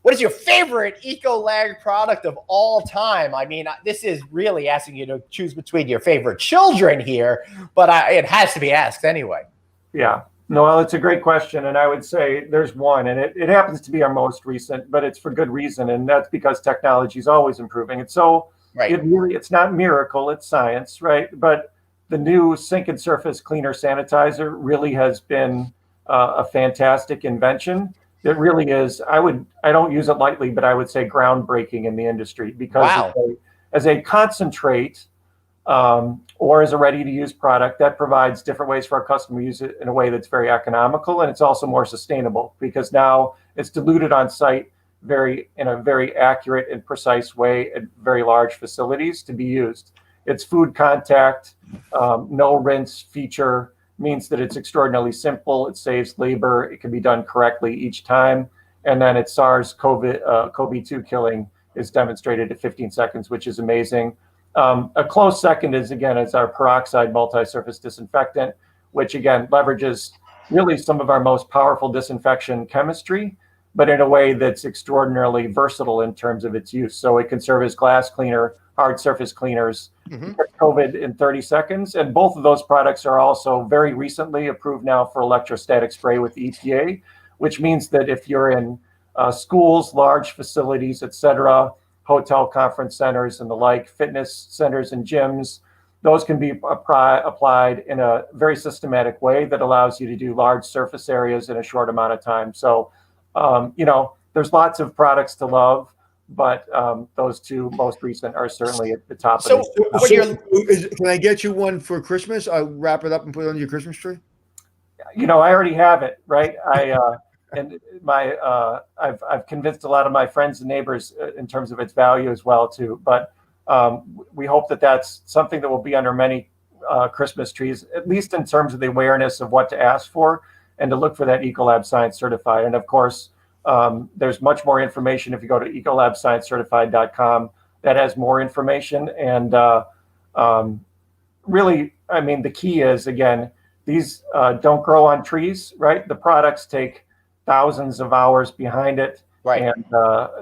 S1: What is your favorite EcoLaid product of all time? I mean, this is really asking you to choose between your favorite children here, but it has to be asked anyway.
S4: Yeah. No, well, it's a great question. And I would say there's one, and it happens to be our most recent, but it's for good reason. And that's because technology is always improving. And so it's not miracle, it's science, right? But the new sink and surface cleaner sanitizer really has been a fantastic invention. It really is. I don't use it lightly, but I would say groundbreaking in the industry, because as a concentrate or as a ready-to-use product that provides different ways for our customer to use it in a way that's very economical, and it's also more sustainable because now it's diluted on site in a very accurate and precise way at very large facilities to be used. It's food contact, no rinse feature means that it's extraordinarily simple. It saves labor. It can be done correctly each time. And then its SARS-CoV-2 killing is demonstrated at 15 seconds, which is amazing. A close second is our peroxide multi-surface disinfectant, which again leverages really some of our most powerful disinfection chemistry, but in a way that's extraordinarily versatile in terms of its use. So it can serve as glass cleaner, hard surface cleaners, COVID in 30 seconds. And both of those products are also very recently approved now for electrostatic spray with the EPA, which means that if you're in schools, large facilities, et cetera, hotel conference centers and the like, fitness centers and gyms, those can be applied in a very systematic way that allows you to do large surface areas in a short amount of time. So, there's lots of products to love, but those two most recent are certainly at the top of
S2: the Can I get you one for Christmas? I'll wrap it up and put it on your Christmas tree.
S4: I already have it, right? And I've convinced a lot of my friends and neighbors in terms of its value as well too. But we hope that that's something that will be under many Christmas trees, at least in terms of the awareness of what to ask for and to look for that Ecolab Science Certified. And of course, there's much more information if you go to ecolabsciencecertified.com. That has more information. And really, the key is, again, these don't grow on trees, right? The products take thousands of hours behind it,
S1: right?
S4: And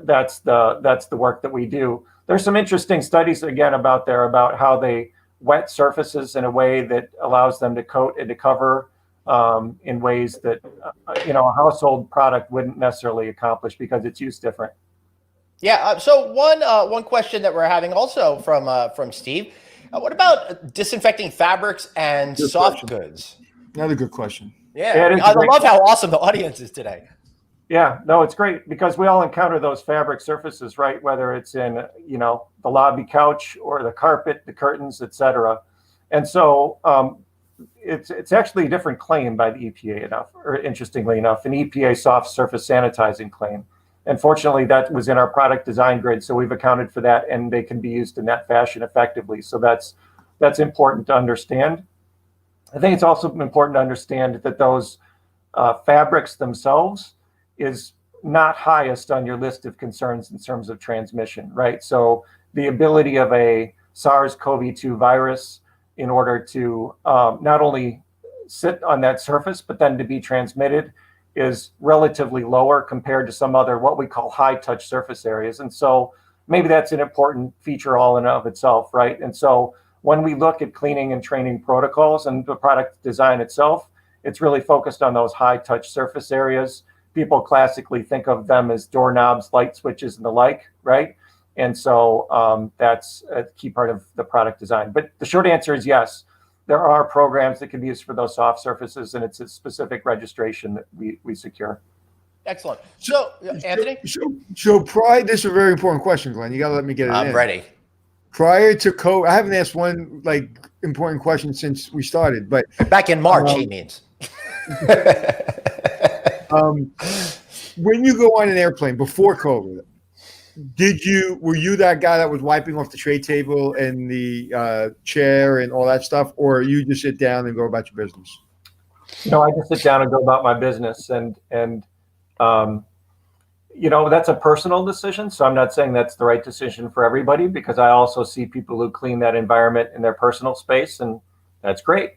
S4: that's the work that we do. There's some interesting studies again about how they wet surfaces in a way that allows them to coat and to cover in ways that a household product wouldn't necessarily accomplish because it's used different.
S1: Yeah. So one question that we're having also from Steve. What about disinfecting fabrics and soft goods?
S2: Another good question.
S1: Yeah, I love how awesome the audience is today.
S4: Yeah, no, it's great because we all encounter those fabric surfaces, right? Whether it's in, the lobby couch or the carpet, the curtains, et cetera. And so it's actually a different claim by the EPA interestingly enough, an EPA soft surface sanitizing claim. And fortunately, that was in our product design grid, so we've accounted for that, and they can be used in that fashion effectively. So that's important to understand. I think it's also important to understand that those fabrics themselves is not highest on your list of concerns in terms of transmission, right? So the ability of a SARS-CoV-2 virus in order to not only sit on that surface, but then to be transmitted is relatively lower compared to some other what we call high touch surface areas. And so maybe that's an important feature all in of itself, right? And so when we look at cleaning and training protocols and the product design itself, it's really focused on those high touch surface areas. People classically think of them as doorknobs, light switches, and the like, right? And so that's a key part of the product design. But the short answer is yes. There are programs that can be used for those soft surfaces, and it's a specific registration that we secure.
S1: Excellent. So, Anthony?
S2: So this is a very important question, Glenn. You got to let me get it in.
S1: I'm ready.
S2: Prior to COVID, I haven't asked one important question since we started, but
S1: back in March, he means.
S2: When you go on an airplane before COVID, were you that guy that was wiping off the tray table and the chair and all that stuff, or you just sit down and go about your business?
S4: No, I just sit down and go about my business, and that's a personal decision. So I'm not saying that's the right decision for everybody, because I also see people who clean that environment in their personal space, and that's great.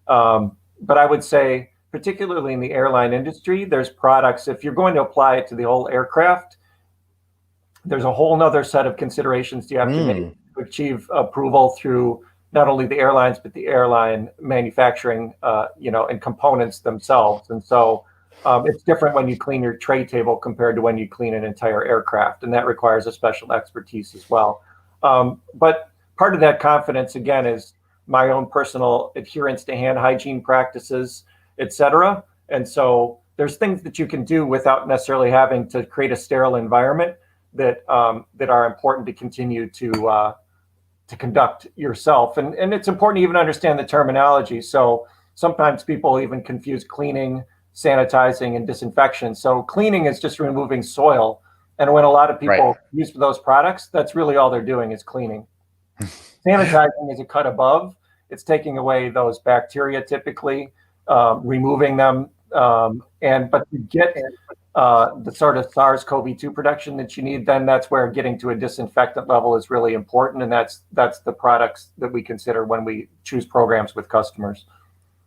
S4: But I would say, particularly in the airline industry, there's products, if you're going to apply it to the whole aircraft, there's a whole nother set of considerations you have to make to achieve approval through not only the airlines, but the airline manufacturing, and components themselves. And so it's different when you clean your tray table compared to when you clean an entire aircraft. And that requires a special expertise as well. But part of that confidence, again, is my own personal adherence to hand hygiene practices, et cetera. And so there's things that you can do without necessarily having to create a sterile environment that are important to continue to conduct yourself. And it's important to even understand the terminology. So sometimes people even confuse cleaning, sanitizing, and disinfection. So cleaning is just removing soil. And when a lot of people use those products, that's really all they're doing is cleaning. Sanitizing is a cut above. It's taking away those bacteria typically, removing them. But to get the sort of SARS-CoV-2 production that you need, then that's where getting to a disinfectant level is really important. And that's the products that we consider when we choose programs with customers.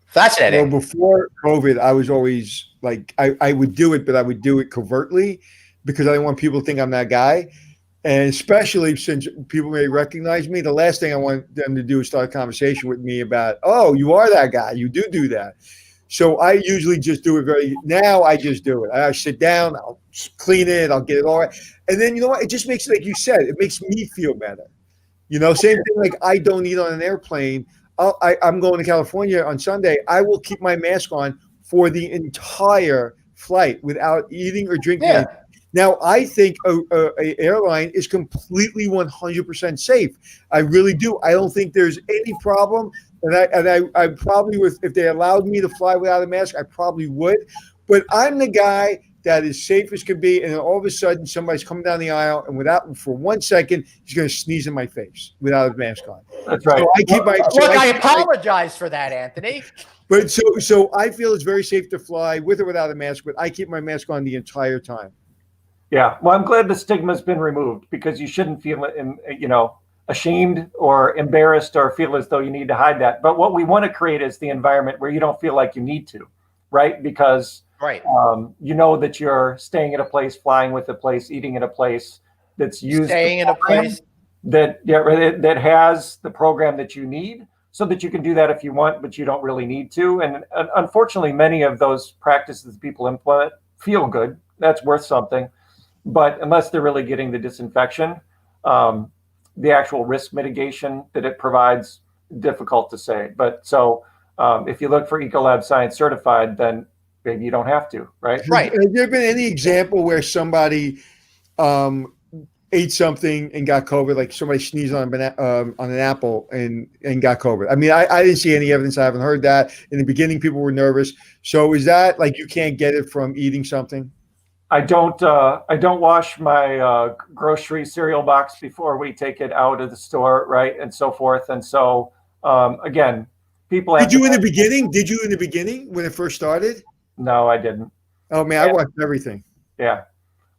S1: Fascinating.
S2: Well, before COVID, I was always I would do it, but I would do it covertly because I didn't want people to think I'm that guy. And especially since people may recognize me, the last thing I want them to do is start a conversation with me about, oh, you are that guy. You do that. So I usually just do it now I just do it. I sit down, I'll clean it, I'll get it all right. And then, you know what? It just makes, like you said, it makes me feel better. Same thing, like I don't eat on an airplane. I'm going to California on Sunday. I will keep my mask on for the entire flight without eating or drinking
S1: Yeah.
S2: anything. Now, I think a airline is completely 100% safe. I really do. I don't think there's any problem. And I probably would, if they allowed me to fly without a mask, I probably would. But I'm the guy that is safe as could be, and then all of a sudden somebody's coming down the aisle, and for 1 second, he's going to sneeze in my face without a mask on.
S4: That's right.
S2: So I keep my.
S1: Look, I apologize for that, Anthony.
S2: But so I feel it's very safe to fly with or without a mask, but I keep my mask on the entire time.
S4: Yeah, well, I'm glad the stigma's been removed, because you shouldn't feel, ashamed or embarrassed or feel as though you need to hide that. But what we want to create is the environment where you don't feel like you need to, right? Because you know that you're staying at a place, flying with a place, eating at a place that's used.
S1: Staying in a place
S4: that has the program that you need, so that you can do that if you want, but you don't really need to. And unfortunately, many of those practices people implement feel good. That's worth something. But unless they're really getting the disinfection, the actual risk mitigation that it provides, difficult to say. But so if you look for EcoLab Science Certified, then maybe you don't have to, right?
S1: Right.
S2: Has there been any example where somebody ate something and got COVID, like somebody sneezed on an apple and got COVID? I mean, I didn't see any evidence. I haven't heard that. In the beginning, people were nervous. So is that like you can't get it from eating something?
S4: I don't wash my grocery cereal box before we take it out of the store, right, and so forth. And so again, people.
S2: Did you in the beginning when it first started?
S4: No, I didn't.
S2: Oh man, I watched everything.
S4: Yeah.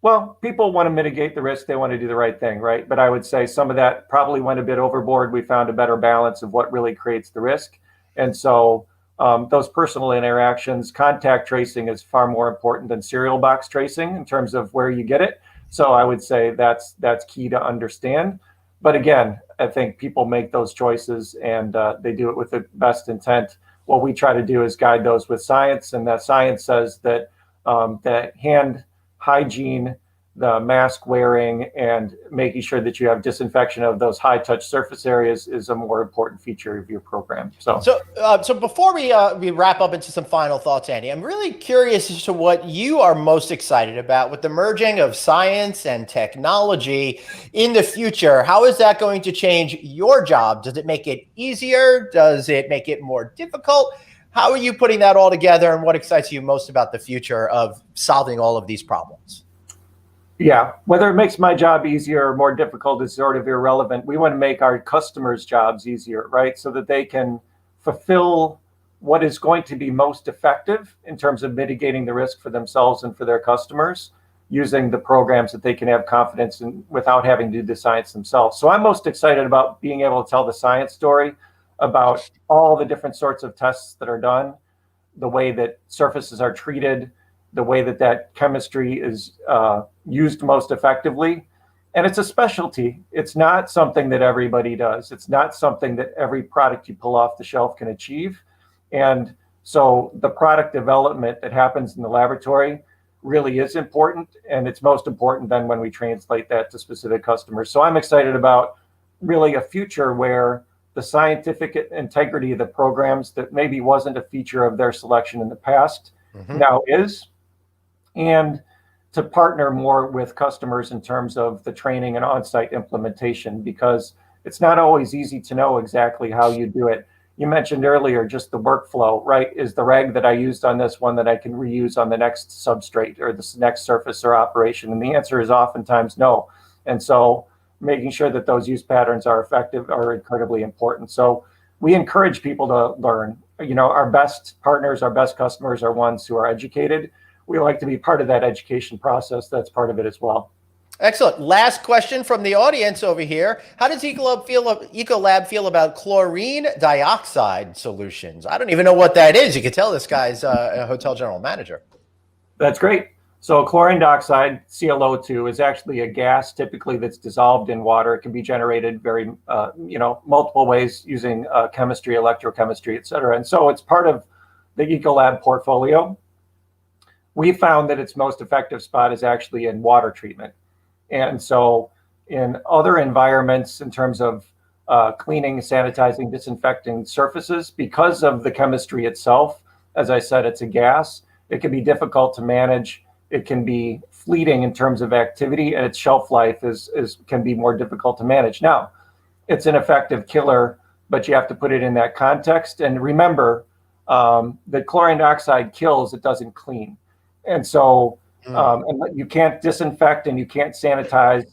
S4: Well, people want to mitigate the risk. They want to do the right thing, right? But I would say some of that probably went a bit overboard. We found a better balance of what really creates the risk. And so those personal interactions, contact tracing is far more important than cereal box tracing in terms of where you get it. So I would say that's key to understand. But again, I think people make those choices, and they do it with the best intent. What we try to do is guide those with science, and that science says that that hand hygiene, the mask wearing, and making sure that you have disinfection of those high touch surface areas is a more important feature of your program. So
S1: before we wrap up into some final thoughts, Andy, I'm really curious as to what you are most excited about with the merging of science and technology in the future. How is that going to change your job? Does it make it easier? Does it make it more difficult? How are you putting that all together, and what excites you most about the future of solving all of these problems?
S4: Yeah, whether it makes my job easier or more difficult is sort of irrelevant. We want to make our customers' jobs easier, right? So that they can fulfill what is going to be most effective in terms of mitigating the risk for themselves and for their customers, using the programs that they can have confidence in without having to do the science themselves. So I'm most excited about being able to tell the science story about all the different sorts of tests that are done, the way that surfaces are treated, the way that chemistry is used most effectively. And it's a specialty. It's not something that everybody does. It's not something that every product you pull off the shelf can achieve. And so the product development that happens in the laboratory really is important. And it's most important then when we translate that to specific customers. So I'm excited about really a future where the scientific integrity of the programs that maybe wasn't a feature of their selection in the past now is, and to partner more with customers in terms of the training and on-site implementation, because it's not always easy to know exactly how you do it. You mentioned earlier just the workflow, right? Is the rag that I used on this one that I can reuse on the next substrate or this next surface or operation? And the answer is oftentimes no. And so making sure that those use patterns are effective are incredibly important. So we encourage people to learn. You know, our best partners, our best customers are ones who are educated. We like to be part of that education process. That's part of it as well.
S1: Excellent. Last question from the audience over here. How does Ecolab feel about chlorine dioxide solutions? I don't even know what that is. You can tell this guy's a hotel general manager.
S4: That's great. So chlorine dioxide, ClO2, is actually a gas typically that's dissolved in water. It can be generated very, multiple ways using chemistry, electrochemistry, et cetera. And so it's part of the Ecolab portfolio, we found that its most effective spot is actually in water treatment. And so in other environments, in terms of cleaning, sanitizing, disinfecting surfaces, because of the chemistry itself, as I said, it's a gas, it can be difficult to manage. It can be fleeting in terms of activity, and its shelf life can be more difficult to manage. Now, it's an effective killer, but you have to put it in that context. And remember that chlorine dioxide kills, it doesn't clean. And so and you can't disinfect and you can't sanitize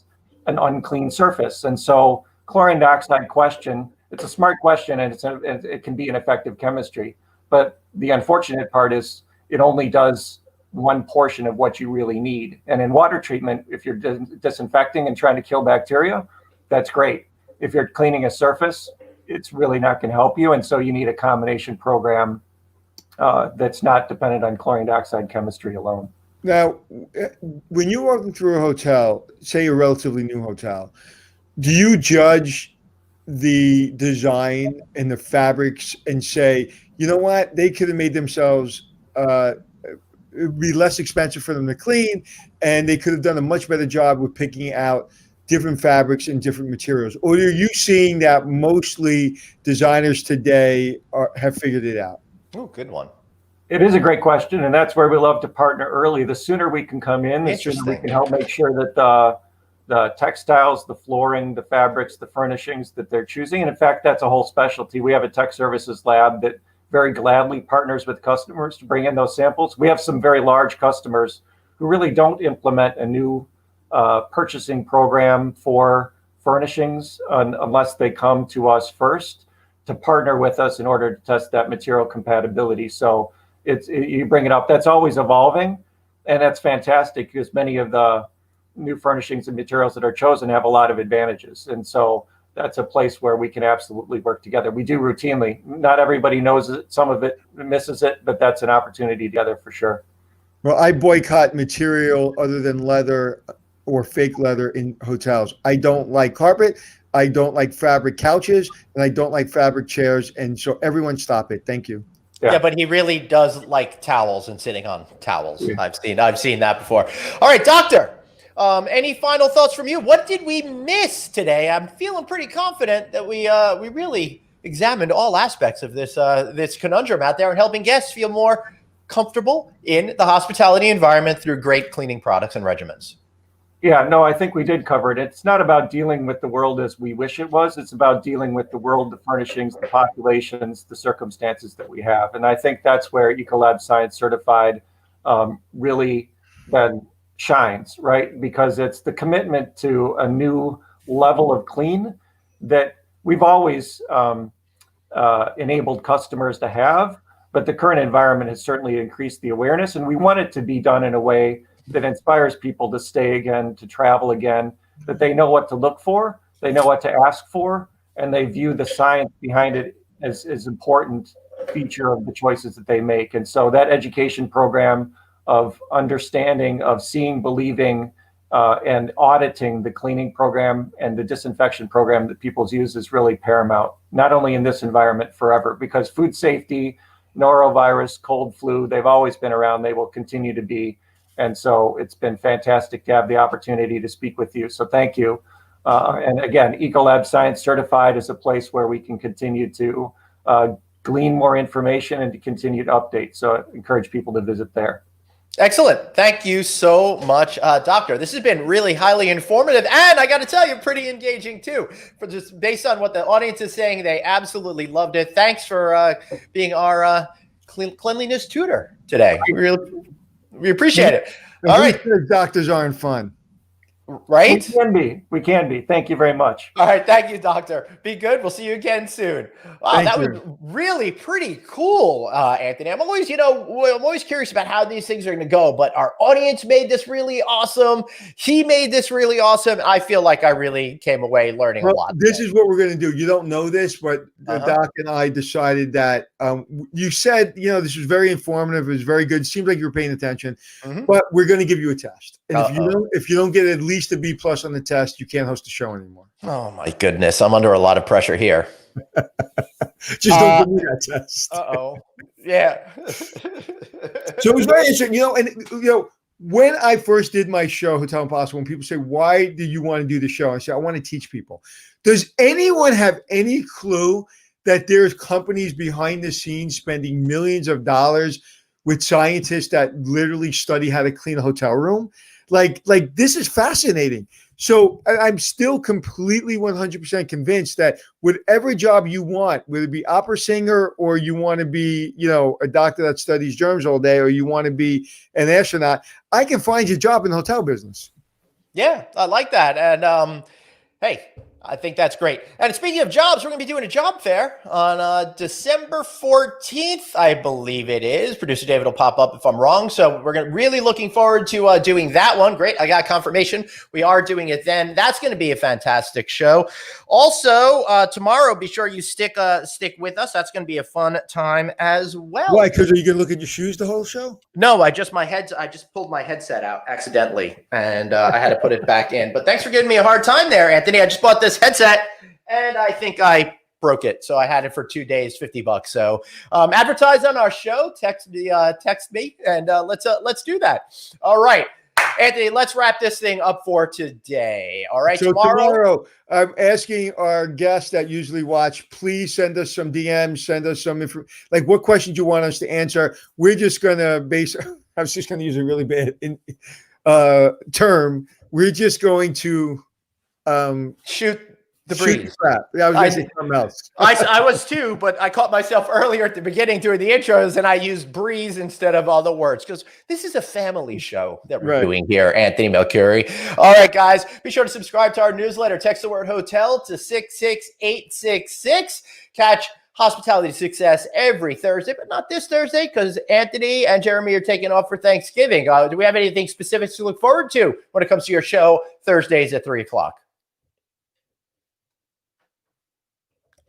S4: an unclean surface. And so chlorine dioxide question, it's a smart question, and it can be an effective chemistry. But the unfortunate part is it only does one portion of what you really need. And in water treatment, if you're disinfecting and trying to kill bacteria, that's great. If you're cleaning a surface, it's really not going to help you. And so you need a combination program that's not dependent on chlorine dioxide chemistry alone.
S2: Now, when you're walking through a hotel, say a relatively new hotel, do you judge the design and the fabrics and say, you know what, they could have made themselves, it would be less expensive for them to clean, and they could have done a much better job with picking out different fabrics and different materials? Or are you seeing that mostly designers today have figured it out?
S1: Oh, good one.
S4: It is a great question, and that's where we love to partner early. The sooner we can come in, the sooner we can help make sure that the textiles, the flooring, the fabrics, the furnishings that they're choosing. And in fact, that's a whole specialty. We have a tech services lab that very gladly partners with customers to bring in those samples. We have some very large customers who really don't implement a new purchasing program for furnishings unless they come to us first to partner with us in order to test that material compatibility. So you bring it up, that's always evolving, and that's fantastic because many of the new furnishings and materials that are chosen have a lot of advantages. And so that's a place where we can absolutely work together. We do routinely. Not everybody knows it. Some of it misses it, but that's an opportunity together for sure.
S2: Well, I boycott material other than leather or fake leather in hotels. I don't like carpet. I don't like fabric couches, and I don't like fabric chairs. And so everyone stop it. Thank you.
S1: Yeah, but he really does like towels and sitting on towels. Yeah. I've seen that before. All right, doctor, any final thoughts from you? What did we miss today? I'm feeling pretty confident that we really examined all aspects of this conundrum out there and helping guests feel more comfortable in the hospitality environment through great cleaning products and regimens.
S4: Yeah, no, I think we did cover it. It's not about dealing with the world as we wish it was. It's about dealing with the world, the furnishings, the populations, the circumstances that we have. And I think that's where Ecolab Science Certified really then shines, right? Because it's the commitment to a new level of clean that we've always enabled customers to have. But the current environment has certainly increased the awareness, and we want it to be done in a way that inspires people to stay again, to travel again, that they know what to look for, they know what to ask for, and they view the science behind it as important feature of the choices that they make. And so that education program of understanding, of seeing, believing, and auditing the cleaning program and the disinfection program that people use is really paramount, not only in this environment forever, because food safety, norovirus, cold flu, they've always been around, they will continue to be. And so it's been fantastic to have the opportunity to speak with you. So thank you. And again, Ecolab Science Certified is a place where we can continue to glean more information and to continue to update. So I encourage people to visit there.
S1: Excellent. Thank you so much, Doctor. This has been really highly informative, and I got to tell you, pretty engaging too. For just based on what the audience is saying, they absolutely loved it. Thanks for being our cleanliness tutor today. We appreciate it. All right.
S2: Doctors aren't fun.
S1: Right?
S4: We can be. Thank you very much.
S1: All right. Thank you, Doctor. Be good. We'll see you again soon. Wow, that was really pretty cool, Anthony. I'm always curious about how these things are going to go, but our audience made this really awesome. He made this really awesome. I feel like I really came away learning a lot.
S2: This is what we're going to do. You don't know this, but Doc and I decided that you said, this was very informative. It was very good. It seemed like you were paying attention, but we're going to give you a test. And if you don't get at least a B+ on the test, you can't host the show anymore.
S1: Oh my goodness. I'm under a lot of pressure here.
S2: Just don't give me that test.
S1: Yeah.
S2: So it was very interesting, when I first did my show, Hotel Impossible, when people say, why do you want to do the show? I say, I want to teach people. Does anyone have any clue that there's companies behind the scenes spending millions of dollars with scientists that literally study how to clean a hotel room? Like this is fascinating. So I'm still completely 100% convinced that whatever job you want, whether it be opera singer or you want to be, a doctor that studies germs all day, or you want to be an astronaut, I can find you a job in the hotel business.
S1: Yeah, I like that. And hey, I think that's great. And speaking of jobs, we're going to be doing a job fair on December 14th, I believe it is. Producer David will pop up if I'm wrong. So we're really looking forward to doing that one. Great. I got confirmation. We are doing it then. That's going to be a fantastic show. Also, tomorrow, be sure you stick with us. That's going to be a fun time as well.
S2: Why? Because are you going to look at your shoes the whole show?
S1: No, I just pulled my headset out accidentally, and I had to put it back in. But thanks for giving me a hard time there, Anthony. I just bought this headset, and I think I broke it. So I had it for 2 days, $50. So advertise on our show. Text me, and let's do that. All right, Anthony, let's wrap this thing up for today. All right,
S2: so tomorrow I'm asking our guests that usually watch, please send us some DMs, send us some like what questions you want us to answer. We're just going to I was just going to use a really bad term. We're just going to
S1: shoot the breeze.
S2: Crap. Yeah, I was going to say something else.
S1: I was too, but I caught myself earlier at the beginning doing the intros, and I used breeze instead of all the words because this is a family show that we're doing here, Anthony Melchiori. All right, guys, be sure to subscribe to our newsletter. Text the word hotel to 66866. Catch Hospitality Success every Thursday, but not this Thursday because Anthony and Jeremy are taking off for Thanksgiving. Do we have anything specific to look forward to when it comes to your show Thursdays at 3:00?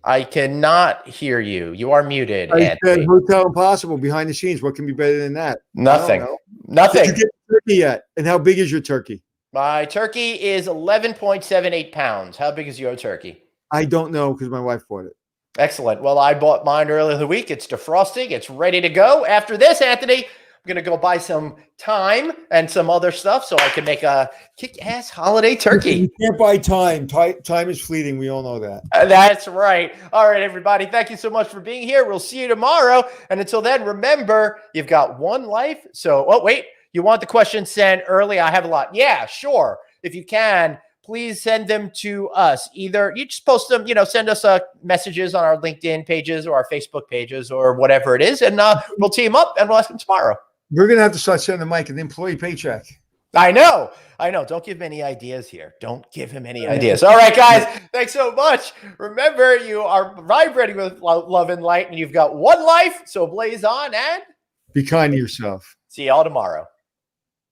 S1: I cannot hear you. You are muted,
S2: I said
S1: Anthony.
S2: Hotel Impossible behind the scenes. What can be better than that?
S1: Nothing. Nothing.
S2: Did you get turkey yet? And how big is your turkey?
S1: My turkey is 11.78 pounds. How big is your turkey?
S2: I don't know because my wife bought it.
S1: Excellent. Well, I bought mine earlier in the week. It's defrosting. It's ready to go. After this, Anthony, I'm going to go buy some thyme and some other stuff so I can make a kick-ass holiday turkey.
S2: You can't buy time. Time is fleeting. We all know that.
S1: That's right. All right, everybody. Thank you so much for being here. We'll see you tomorrow. And until then, remember, you've got one life. So, wait. You want the questions sent early? I have a lot. Yeah, sure. If you can, please send them to us. Either you just post them, send us messages on our LinkedIn pages or our Facebook pages or whatever it is. And we'll team up and we'll ask them tomorrow.
S2: We're going to have to start sending Mike an employee paycheck.
S1: I know. Don't give him any ideas here. Don't give him any ideas. All right, guys. Thanks so much. Remember, you are vibrating with love and light, and you've got one life. So blaze on and
S2: be kind to yourself.
S1: See y'all tomorrow.